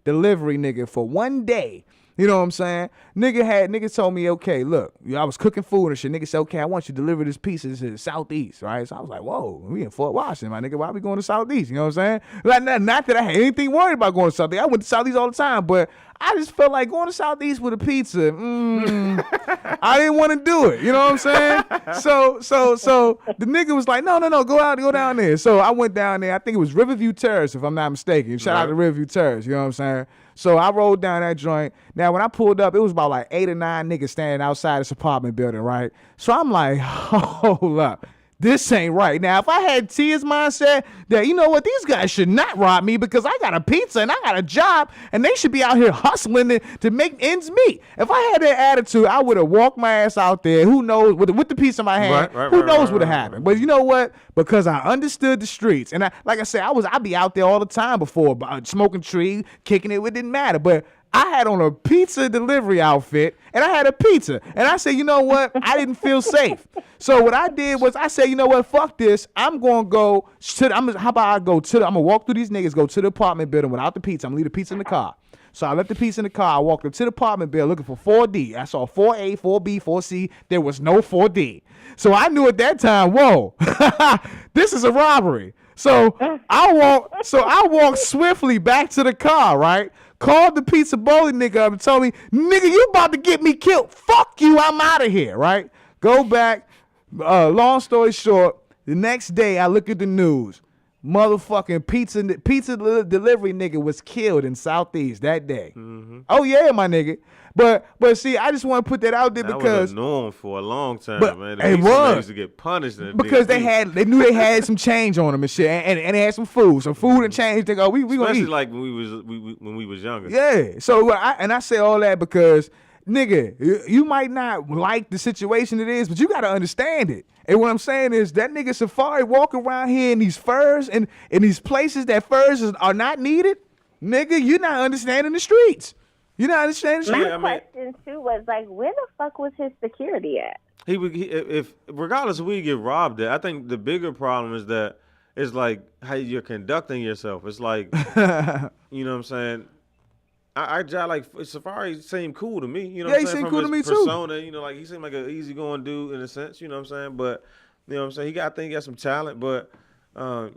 delivery nigga for one day. You know what I'm saying? Nigga told me, okay, look, I was cooking food and shit. Nigga said, okay, I want you to deliver this pizza to the Southeast, right? So I was like, whoa, we in Fort Washington, my nigga. Why we going to Southeast? You know what I'm saying? Like, not that I had anything worried about going to Southeast. I went to Southeast all the time, but I just felt like going to Southeast with a pizza. I didn't want to do it. You know what I'm saying? So the nigga was like, no, go down there. So I went down there. I think it was Riverview Terrace, if I'm not mistaken. Shout out to Riverview Terrace. You know what I'm saying? So I rolled down that joint. Now, when I pulled up, it was about like 8 or 9 niggas standing outside this apartment building, right? So I'm like, hold up. This ain't right. Now, if I had Tia's mindset that, you know what, these guys should not rob me because I got a pizza and I got a job and they should be out here hustling to make ends meet. If I had that attitude, I would have walked my ass out there. Who knows, with the pizza in my hand, who knows what would have happened. But you know what? Because I understood the streets. And like I said, I'd be out there all the time before, smoking tree, kicking it didn't matter. But I had on a pizza delivery outfit, and I had a pizza. And I said, you know what? I didn't feel safe. So what I did was I said, you know what? Fuck this. I'm going to go I'm going to walk through these niggas, go to the apartment building without the pizza. I'm going to leave the pizza in the car. So I left the pizza in the car. I walked up to the apartment building looking for 4D. I saw 4A, 4B, 4C. There was no 4D. So I knew at that time, whoa, this is a robbery. So I walked swiftly back to the car, right? Called the pizza bowling nigga up and told me, nigga, you about to get me killed. Fuck you, I'm out of here, right? Go back. Long story short, the next day I look at the news. Motherfucking pizza delivery nigga was killed in Southeast that day. Mm-hmm. Oh yeah, my nigga. But see, I just want to put that out there because that was known for a long time, man. The it was used to get punished because they knew they had some change on them and shit, and they had some food and change. They go, we gonna eat. Especially like when we was younger. Yeah. So I say all that because, nigga, you might not like the situation it is, but you got to understand it. And what I'm saying is that nigga Safari walk around here in these furs and in these places that furs are not needed. Nigga, you're not understanding the streets. You're not understanding the streets. My question too was like, where the fuck was his security at? If regardless of where you get robbed at, I think the bigger problem is that it's like how you're conducting yourself. It's like, you know what I'm saying? I like Safari seemed cool to me. You know what I'm saying? He seemed From cool to his me persona, you know, like he seemed like an easygoing dude in a sense, you know what I'm saying? But, you know what I'm saying? I think he got some talent, but,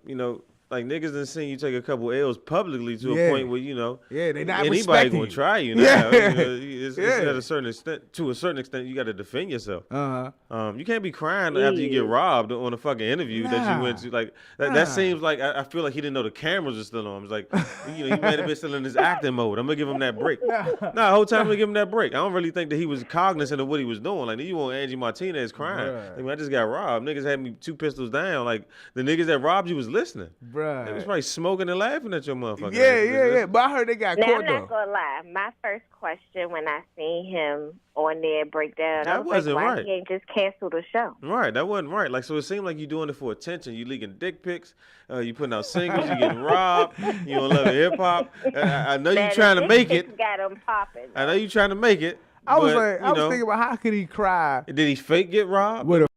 you know, like niggas done seen you take a couple L's publicly to a point where, you know, they not anybody gonna try you now. Yeah. You know, it's at a certain extent, to a certain extent, you got to defend yourself. You can't be crying after you get robbed on a fucking interview that you went to. Like that seems like I feel like he didn't know the cameras are still on. It's like, you know, he might have been still in his acting mode. I'm gonna give him that break. The whole time I'm gonna give him that break. I don't really think that he was cognizant of what he was doing. Like you want Angie Martinez crying. Like, I just got robbed. Niggas had me 2 pistols down. Like the niggas that robbed you was listening. Right. They was probably smoking and laughing at your motherfucker. Yeah. But I heard they got Now, caught I'm though. not gonna lie. My first question when I seen him on there break down, I That was wasn't like, why right. he ain't just cancel the show? Right, that wasn't right. Like, so it seemed like you doing it for attention. You leaking dick pics, you putting out singles, you getting robbed, you don't love hip hop. I know you trying to make it. Got him popping. I know you trying to make it. I was but, like, I was thinking about how could he cry did he fake get robbed? with a.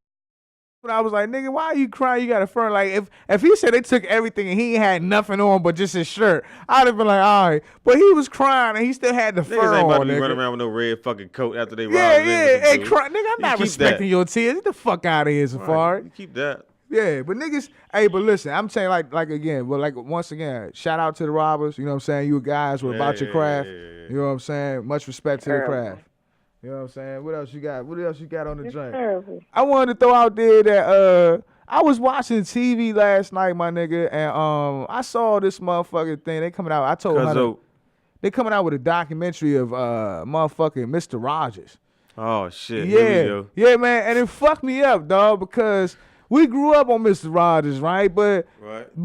But I was like, nigga, why are you crying? You got a front. Like, if he said they took everything and he ain't had nothing on but just his shirt, I'd have been like, all right. But he was crying and he still had the Niggas fur ain't about on, to be nigga. running around with no red fucking coat after they robbed Yeah. him. Hey, nigga, I'm not keep respecting that. your tears. Get the fuck out of here, Safari. You keep that. Yeah, but niggas, hey, but listen, I'm saying like again, but like once again, shout out to the robbers. You know what I'm saying? You guys were about your craft. Yeah. You know what I'm saying? Much respect to the craft. You know what I'm saying? What else you got? What else you got on the joint? Terrible. I wanted to throw out there that I was watching TV last night, my nigga, and I saw this motherfucking thing. They coming out. I told Hunter they coming out with a documentary of motherfucking Mr. Rogers. Oh shit. Here we go. Yeah, man, and it fucked me up, dog, because we grew up on Mr. Rogers, right? But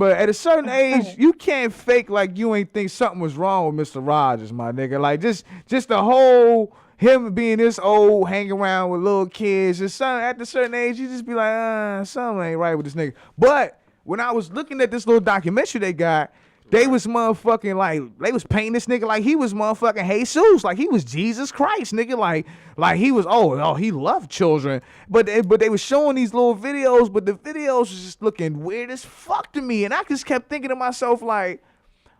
at a certain age, you can't fake like you ain't think something was wrong with Mr. Rogers, my nigga. Like just the whole him being this old, hanging around with little kids, just something at a certain age, you just be like, something ain't right with this nigga. But when I was looking at this little documentary they got, they was motherfucking like, they was painting this nigga like he was motherfucking Jesus, like he was Jesus Christ, nigga, like he was, he loved children. But they was showing these little videos, but the videos was just looking weird as fuck to me. And I just kept thinking to myself, like,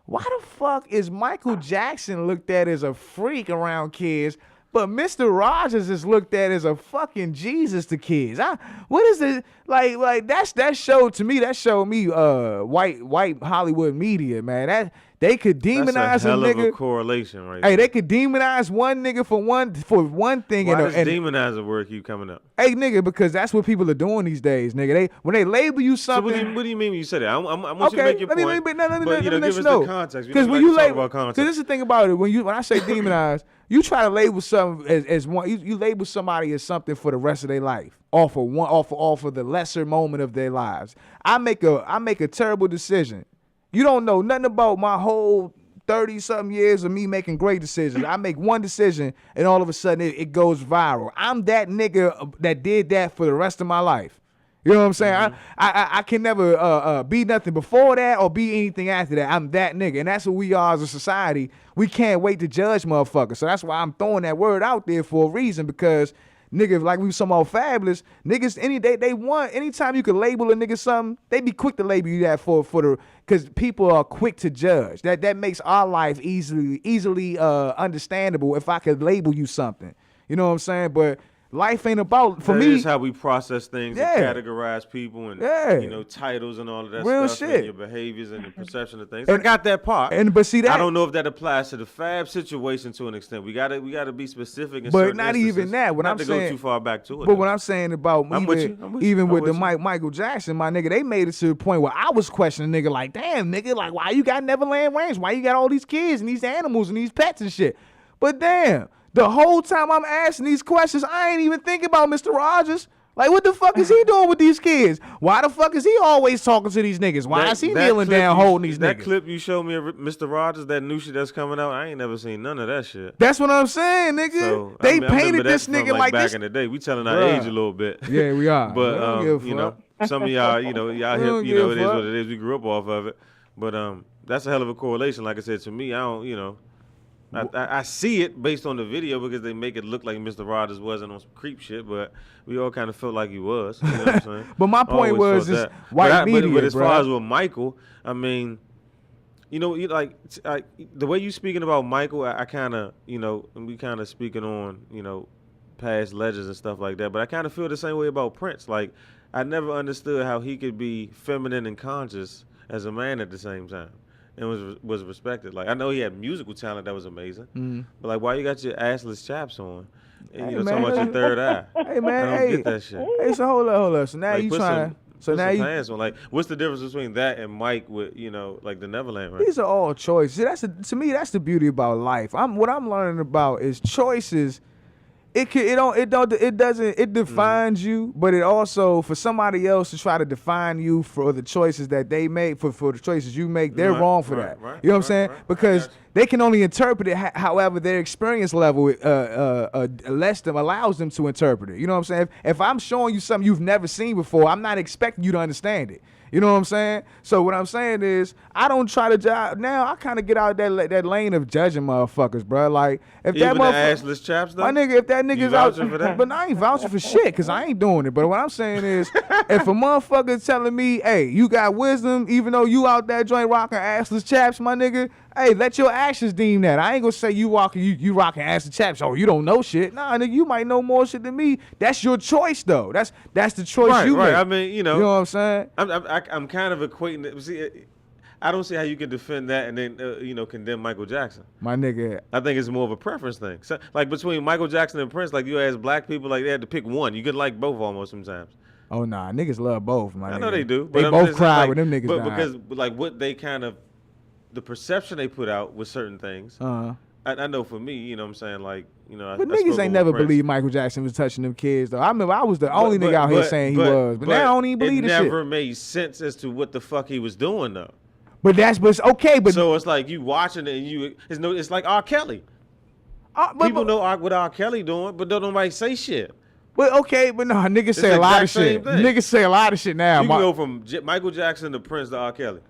why the fuck is Michael Jackson looked at as a freak around kids, but Mr. Rogers is looked at as a fucking Jesus to kids? What is it like? That showed me white Hollywood media, man. That they could demonize That's a hell nigga. of a correlation, right? Hey, they could demonize one nigga for one thing. Why does demonizer word keep coming up? Hey, nigga, because that's what people are doing these days, nigga. When they label you So something. what do you mean when you say that? I want you to make your point. Let me Give let us you know. the context. Because when you label, context. because this is the thing about it. When I say demonize, you try to label something as one. You label somebody as something for the rest of their life, off of the lesser moment of their lives. I make a terrible decision. You don't know nothing about my whole 30-something years of me making great decisions. I make one decision, and all of a sudden it goes viral. I'm that nigga that did that for the rest of my life. You know what I'm saying? Mm-hmm. I can never be nothing before that or be anything after that. I'm that nigga, and that's what we are as a society. We can't wait to judge motherfuckers. So that's why I'm throwing that word out there for a reason, because nigga, like we was talking about Fabulous, niggas they want anytime you can label a nigga something, they be quick to label you that because people are quick to judge. That makes our life easily understandable if I could label you something. You know what I'm saying? But life ain't about, for me. That is how we process things and categorize people and titles and all of that real stuff shit. And your behaviors and the perception of things. I got that part. But see that, I don't know if that applies to the Fab situation to an extent. We gotta be specific. In but not even that. Not to go too far back to it. But what I'm saying about even with the you. Michael Jackson, my nigga, they made it to the point where I was questioning nigga like, damn nigga, like why you got Neverland Ranch? Why you got all these kids and these animals and these pets and shit? But damn. The whole time I'm asking these questions, I ain't even thinking about Mr. Rogers. Like, what the fuck is he doing with these kids? Why the fuck is he always talking to these niggas? Why is he kneeling down holding these niggas? That clip you showed me of Mr. Rogers, that new shit that's coming out, I ain't never seen none of that shit. That's what I'm saying, nigga. So, they painted this nigga like back this. in the day. We telling our age a little bit. Yeah, we are. But some of y'all, y'all hip, it is what it is. We grew up off of it. But that's a hell of a correlation. Like I said, to me, I don't, I see it based on the video because they make it look like Mr. Rogers wasn't on some creep shit, but we all kind of felt like he was. You know what I'm saying? But my point was this white media, but as far as with Michael, I mean, the way you speaking about Michael, I kind of, and we kind of speaking on, past legends and stuff like that, but I kind of feel the same way about Prince. Like, I never understood how he could be feminine and conscious as a man at the same time. And was respected. Like, I know he had musical talent that was amazing, but like, why you got your assless chaps on? And talking about your third eye. Hey man, I don't get that shit. Hey, so hold up. So now like, you trying? So now you pants on. Like, what's the difference between that and Mike with like the Neverland? Right? These are all choices. To me, that's the beauty about life. What I'm learning about is choices. it defines you, but it also, for somebody else to try to define you for the choices that they make, for the choices you make, they're wrong for that. You know what I'm saying? Because they can only interpret it however their experience level lets them, allows them to interpret it. You know what I'm saying? If I'm showing you something you've never seen before, I'm not expecting you to understand it. You know what I'm saying? So what I'm saying is, I don't try to judge. Now I kind of get out that lane of judging motherfuckers, bro. Like if Even that the motherfucker, assless chaps, though? my nigga, if that nigga's out, vouching for that? but I ain't vouching for shit because I ain't doing it. But what I'm saying is, if a motherfucker telling me, hey, you got wisdom, even though you out that joint rocking assless chaps, my nigga, hey, let your actions deem that. I ain't gonna say you rocking assless chaps. Oh, you don't know shit. Nah, nigga, you might know more shit than me. That's your choice, though. That's the choice you make. I mean, you know what I'm saying? I'm kind of equating it. See, I don't see how you can defend that and then condemn Michael Jackson. My nigga, I think it's more of a preference thing. So, like between Michael Jackson and Prince, like you ask black people, like they had to pick one. You could like both almost sometimes. oh nah, niggas love both. My I nigga. know they do. They But I'm both just cry saying, when them niggas but die. because like what they kind of, the perception they put out with certain things. I know for me, you know what I'm saying, like, But niggas ain't never believed Michael Jackson was touching them kids, though. I remember I was the only nigga out here saying he was. But now I don't even believe this shit. It never made sense as to what the fuck he was doing, though. But okay, but so it's like you watching it and it's like R. Kelly. People know what R. Kelly doing, but don't nobody say shit. But okay, but no, niggas say a lot of shit. Niggas say a lot of shit now. You can go from Michael Jackson to Prince to R. Kelly.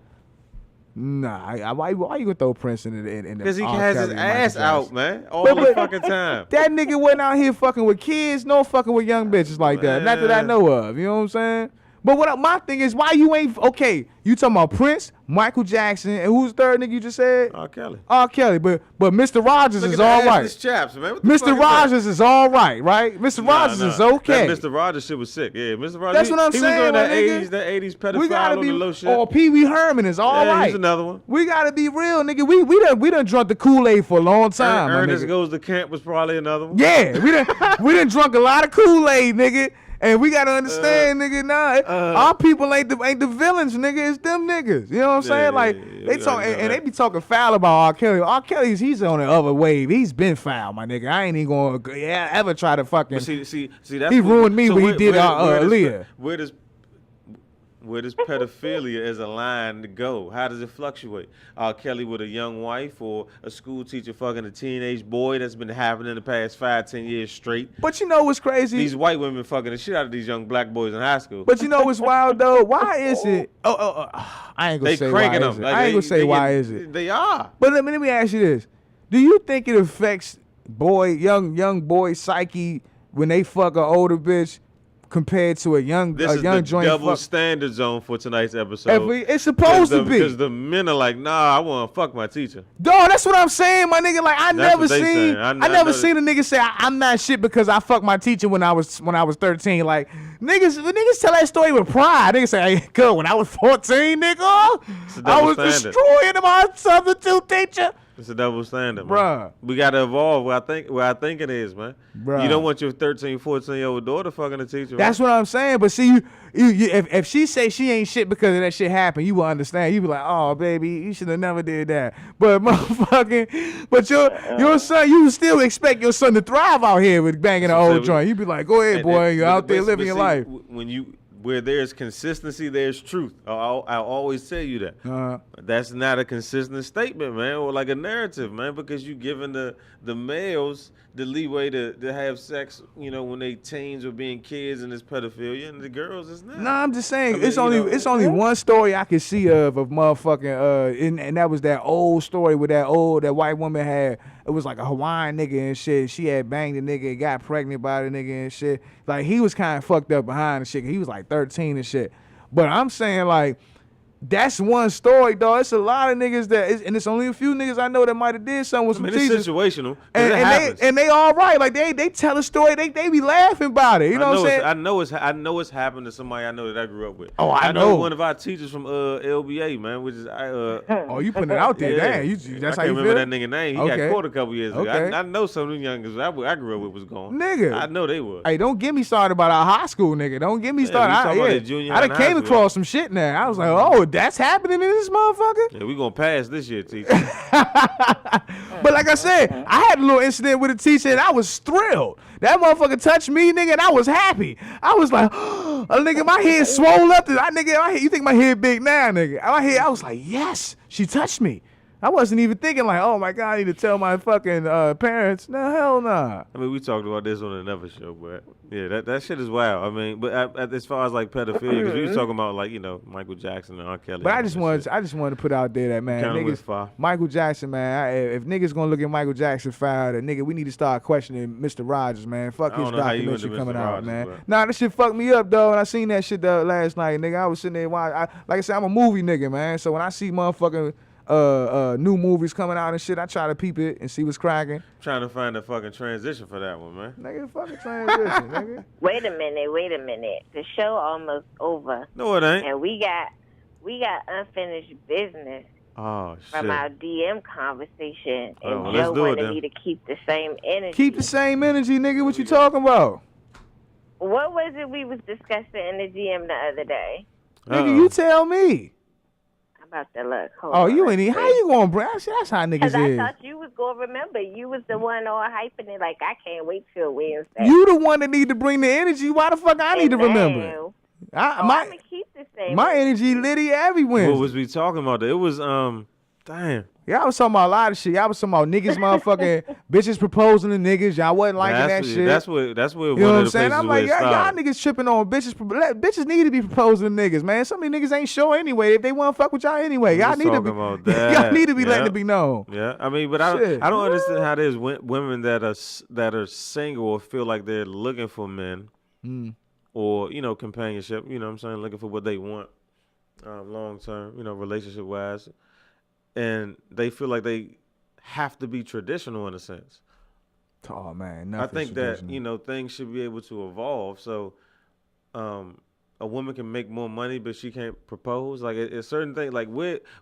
Nah, why you gonna throw Prince in the Because he has his ass out, man, all the fucking time. That nigga wasn't out here fucking with kids, no fucking with young bitches like that. Not that I know of. You know what I'm saying? But my thing is, why you ain't okay? You talking about Prince, Michael Jackson, and who's the third nigga you just said? R. Kelly. R. Kelly, but Mr. Rogers is all right. Chaps, man. Mr. Rogers is all right, right? Mr. Rogers is okay. That Mr. Rogers shit was sick. Yeah, Mr. Rogers. That's what I'm saying. He was on that nigga. 80s pedophile on the low shit. Or Pee Wee Herman is all right. He's another one. We gotta be real, nigga. We done drunk the Kool-Aid for a long time. Ernest Goes to Camp was probably another one. Yeah, we done drunk a lot of Kool-Aid, nigga. And we gotta understand, nigga, our people ain't the villains, nigga. It's them niggas. You know what I'm saying? Like they talk and they be talking foul about R. Kelly. R. Kelly's he's on the other wave. He's been foul, my nigga. I ain't even gonna ever try to fucking. But see, that's he ruined me when he did Aaliyah. Where does pedophilia as a line to go? How does it fluctuate? R. Kelly with a young wife or a school teacher fucking a teenage boy? That's been happening the past 5-10 years straight. But you know what's crazy? These white women fucking the shit out of these young black boys in high school. But you know what's wild though? Why is it? I ain't gonna say why is it. I ain't gonna say why is it. They are. But let me ask you this: do you think it affects young boy psyche when they fuck an older bitch? Compared to a young this is young the joint double standard zone for tonight's episode. It's supposed to be. Because the men are like, nah, I want to fuck my teacher. Dog, that's what I'm saying, my nigga. Like I never seen a nigga say I'm not shit because I fucked my teacher when I was 13. Like niggas tell that story with pride. Niggas say, hey, good, when I was 14, nigga, I was destroying my substitute teacher. It's a double standard, man. Bruh. We got to evolve where I think it is, man. Bruh. You don't want your 13, 14-year-old daughter fucking a teacher. That's what I'm saying. But see, if she say she ain't shit because of that shit happened, you will understand. You be like, oh, baby, you should have never did that. But motherfucking, your son, you still expect your son to thrive out here with banging an old joint. You be like, go ahead, boy, you're out there living your life. Where there's consistency, there's truth. I'll always tell you that. That's not a consistent statement, man, or like a narrative, man, because you giving the males the leeway to have sex, when they teens or being kids, and it's pedophilia, and the girls is not. Nah, I'm just saying it's only one story I can see of motherfucking and that was that old story with that white woman had. It was like a Hawaiian nigga and shit. She had banged the nigga and got pregnant by the nigga and shit. Like he was kind of fucked up behind the shit. He was like 13 and shit. But I'm saying like. That's one story, dog. It's a lot of niggas and it's only a few niggas I know that might have did something with some teachers. It's situational. And they all right. Like they tell a story. They be laughing about it. You know what I'm saying? I know it's happened to somebody I know that I grew up with. Oh, I know one of our teachers from LBA, man, which is oh, you putting it out there, damn. That's how you feel. I can't remember that nigga name. He got caught a couple years ago. Okay. I know some of them youngers I grew up with was gone. Nigga, I know they were. Hey, don't get me started about our high school, nigga. Don't get me started. I done came across some shit now. I was like, oh, that's happening in this motherfucker. Yeah, we gonna pass this year, teacher. But like I said, I had a little incident with a teacher and I was thrilled. That motherfucker touched me, nigga, and I was happy. I was like, oh, nigga, my head swole up. You think my head big now, nigga? I was like, yes, she touched me. I wasn't even thinking like, oh my God, I need to tell my fucking parents. No, hell nah. I mean, we talked about this on another show, but yeah, that shit is wild. I mean, but as far as like pedophilia, because we was talking about like, you know, Michael Jackson and R. Kelly. But I just wanted to put out there that, man, niggas, Michael Jackson, man, if niggas gonna look at Michael Jackson foul, then nigga, we need to start questioning Mr. Rogers, man. Fuck his documentary coming out, man. Nah, that shit fucked me up, though, and I seen that shit last night, nigga. I was sitting there like I said, I'm a movie nigga, man. So when I see motherfucking new movies coming out and shit, I try to peep it and see what's cracking. Trying to find a fucking transition for that one, man. Nigga, fucking transition, nigga. Wait a minute. The show almost over. No, it ain't. And we got unfinished business from our DM conversation. And well, Joe wanted me to keep the same energy. Keep the same energy, nigga. What you talking about? What was it we was discussing in the DM the other day? Nigga, you tell me. About to look. How you gonna bring? That's how niggas is. Because I thought you was gonna remember. You was the one all hyping it. Like, I can't wait till Wednesday. You the one that need to bring the energy. Why the fuck I need to remember? I'm gonna keep the same. My energy litty every Wednesday. What was we talking about? It was damn. Y'all was talking about a lot of shit. Y'all was talking about niggas, motherfucking bitches proposing to niggas. Y'all wasn't liking that shit. That's what. You know one what of I'm the saying? I'm like, y'all niggas tripping on bitches. Bitches need to be proposing to niggas, man. Some of these niggas ain't sure anyway. If they want to fuck with y'all anyway, y'all need to be. Y'all need to be letting it be known. Yeah, I mean, but I don't understand how there's women that are single or feel like they're looking for men, or companionship. You know what I'm saying? Looking for what they want, long term. Relationship wise. And they feel like they have to be traditional in a sense. Oh man, I think that things should be able to evolve. So, a woman can make more money, but she can't propose. Like it's certain things. Like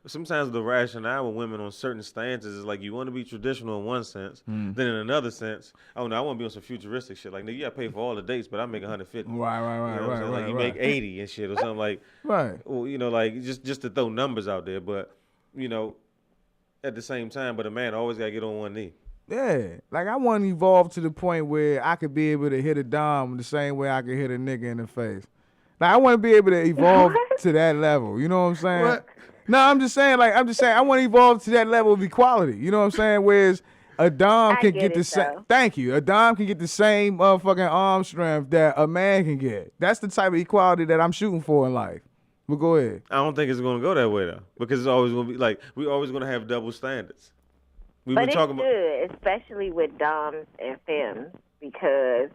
sometimes the rationale with women on certain stances is like you want to be traditional in one sense, then in another sense, oh no, I want to be on some futuristic shit. Like nigga, you got to pay for all the dates, but I make 150. Right. Like you make 80 and shit or something like. Right. Well, like just to throw numbers out there, but. At the same time, but a man always got to get on one knee. Yeah. Like, I want to evolve to the point where I could be able to hit a dom the same way I could hit a nigga in the face. Like, I want to be able to evolve to that level. You know what I'm saying? What? No, I'm just saying, I want to evolve to that level of equality. You know what I'm saying? Whereas a dom can get the same. Thank you. A dom can get the same motherfucking arm strength that a man can get. That's the type of equality that I'm shooting for in life. But go ahead. I don't think it's going to go that way, though. Because it's always going to be, like, we're always going to have double standards. But it should, especially with doms and femmes, because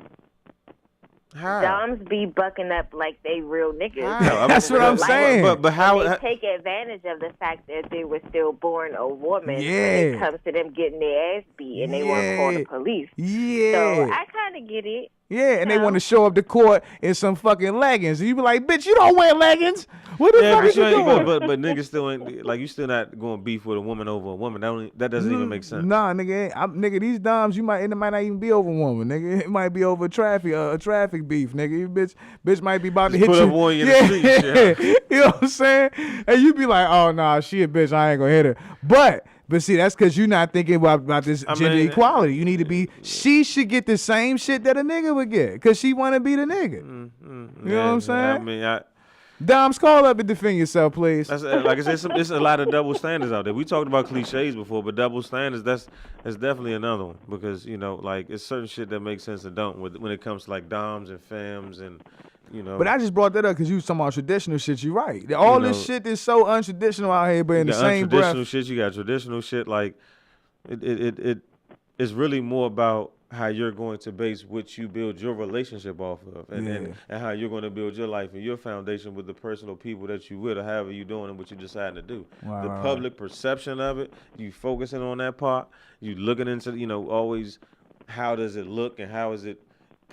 doms be bucking up like they real niggas. That's what I'm saying. But how... They take advantage of the fact that they were still born a woman when Yeah. it comes to them getting their ass beat and they want to call the police. Yeah. So I kind of get it. Yeah, and they want to show up to court in some fucking leggings. And you be like, bitch, you don't wear leggings. What the fuck is you doing? But niggas still ain't, like, you still not going beef with a woman over a woman. That doesn't even make sense. Nah, nigga, these doms, it might not even be over a woman, nigga. It might be over a traffic beef, nigga. Bitch might be about to hit put you. Up on you in the street, shit. You know what I'm saying? And you be like, oh, nah, she a bitch. I ain't gonna hit her. But see, that's because you're not thinking about this gender equality. You need to be, she should get the same shit that a nigga would get because she want to be the nigga. You know what I'm saying? Doms, call up and defend yourself, please. That's, like I said, it's a lot of double standards out there. We talked about cliches before, but double standards, that's definitely another one because, like, it's certain shit that makes sense and don't when it comes to, like, doms and femmes and, But I just brought that up because you was talking about traditional shit. You right. All this shit is so untraditional out here, but in the same breath. You got traditional shit. Like, it's really more about how you're going to base what you build your relationship off of and how you're going to build your life and your foundation with the personal people that you with or however you're doing and what you're deciding to do. The public perception of it, you focusing on that part, you looking into, always how does it look and how is it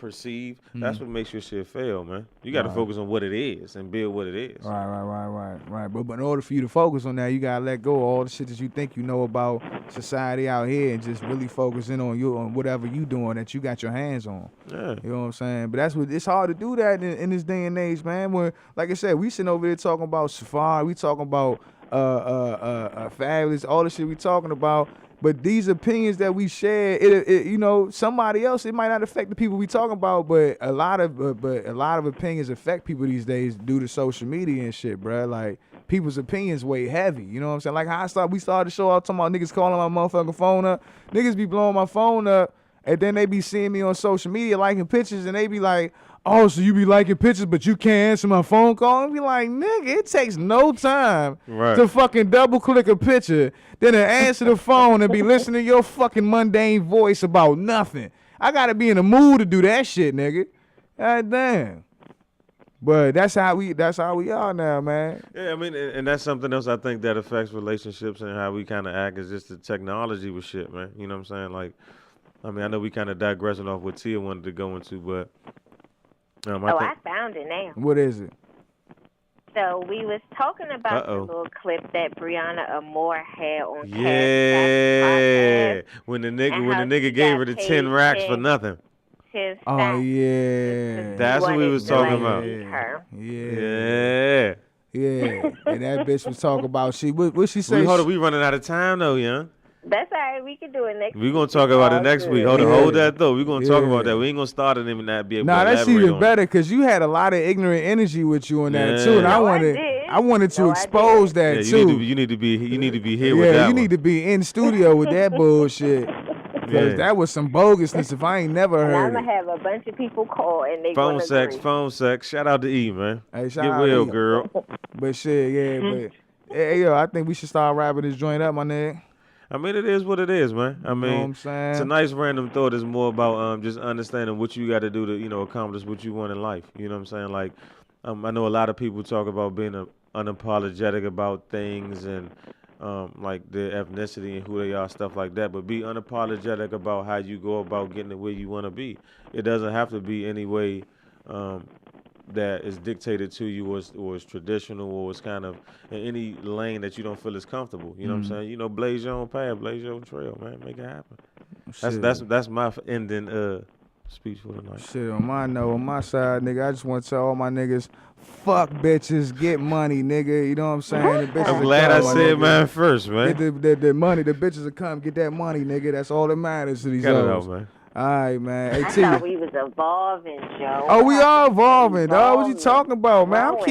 perceive, that's what makes your shit fail, man. You got to focus on what it is and build what it is. Right. But in order for you to focus on that, you gotta let go of all the shit that you think you know about society out here and just really focus in on whatever you doing that you got your hands on. Yeah. You know what I'm saying? But it's hard to do that in this day and age, man. When, like I said, we sitting over there talking about Safari, we talking about Fabulous, all the shit we talking about. But these opinions that we share, you know, somebody else, it might not affect the people we talking about, but a lot of opinions affect people these days due to social media and shit, bruh. Like, people's opinions weigh heavy, you know what I'm saying? Like how we started the show out talking about niggas calling my motherfucking phone up. Niggas be blowing my phone up, and then they be seeing me on social media liking pictures, and they be like, oh, so you be liking pictures, but you can't answer my phone call? And be like, nigga, it takes no time to fucking double click a picture, then to answer the phone and be listening to your fucking mundane voice about nothing. I gotta be in the mood to do that shit, nigga. God damn. But that's how we are now, man. Yeah, I mean, and that's something else I think that affects relationships and how we kind of act is just the technology with shit, man. You know what I'm saying? Like, I mean, I know we kind of digressing off what Tia wanted to go into, but I found it now. What is it? So we was talking about the little clip that Brianna Amore had on Yeah. When the nigga gave her the 10 racks for nothing. Oh yeah. That's what we was talking about. Yeah. And that bitch was talking about what she say? We running out of time though, young. That's all right. We can do it next week. We're going to talk about it next week. Hold that, though. We're going to talk about that. We ain't going to start it and not be able to elaborate that's even better because you had a lot of ignorant energy with you on that, too. And I wanted to expose that, too. You need to be here with that you need to be in studio with that bullshit. Because that was some bogusness if I ain't never heard I'm going to have a bunch of people call and they phone sex. Shout out to E, man. Hey, Get well, girl. But shit, but hey, yo, I think we should start wrapping this joint up, my nigga. I mean, it is what it is, man. I mean, you know what I'm saying? Tonight's random thought is more about just understanding what you got to do to, you know, accomplish what you want in life. You know what I'm saying? Like, I know a lot of people talk about being unapologetic about things and like their ethnicity and who they are, stuff like that. But be unapologetic about how you go about getting to where you want to be. It doesn't have to be any way that is dictated to you or is traditional or is kind of in any lane that you don't feel is comfortable. You know what I'm saying? You know, blaze your own path, blaze your own trail, man. Make it happen. That's my ending speech for tonight. Shit, on my side, nigga, I just want to tell all my niggas, fuck bitches, get money, nigga. You know what I'm saying? I'm glad I said mine first, man. Get the money, the bitches will come, get that money, nigga. That's all that matters to these hoes. Man. All right, man. Hey, I thought we was evolving, Joe. Oh, we are evolving, dog. What you talking about, man? I'm gonna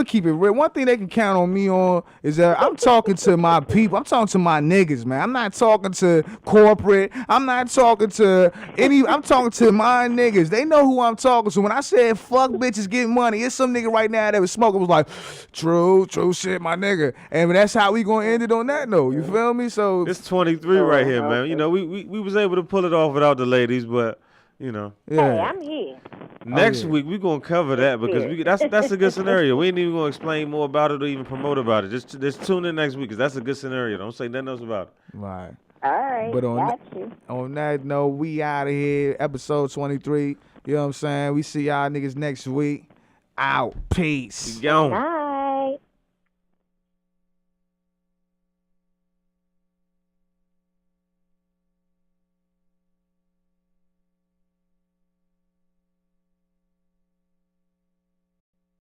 keep it real. One thing they can count on me on is that I'm talking to my people. I'm talking to my niggas, man. I'm not talking to corporate. I'm not talking to I'm talking to my niggas. They know who I'm talking to. When I said fuck bitches, get money, it's some nigga right now that was smoking was like, true shit, my nigga. And that's how we gonna end it on that note. You feel me? So it's 23 right here, man. You know, we was able to pull it off without the ladies, but you know. Yeah. Hey, I'm here. Next week we're gonna cover that because that's a good scenario. We ain't even gonna explain more about it or even promote about it. Just tune in next week because that's a good scenario. Don't say nothing else about it. Right. All right. But on that note, we out of here. Episode 23. You know what I'm saying? We see y'all niggas next week. Out. Peace. Gone.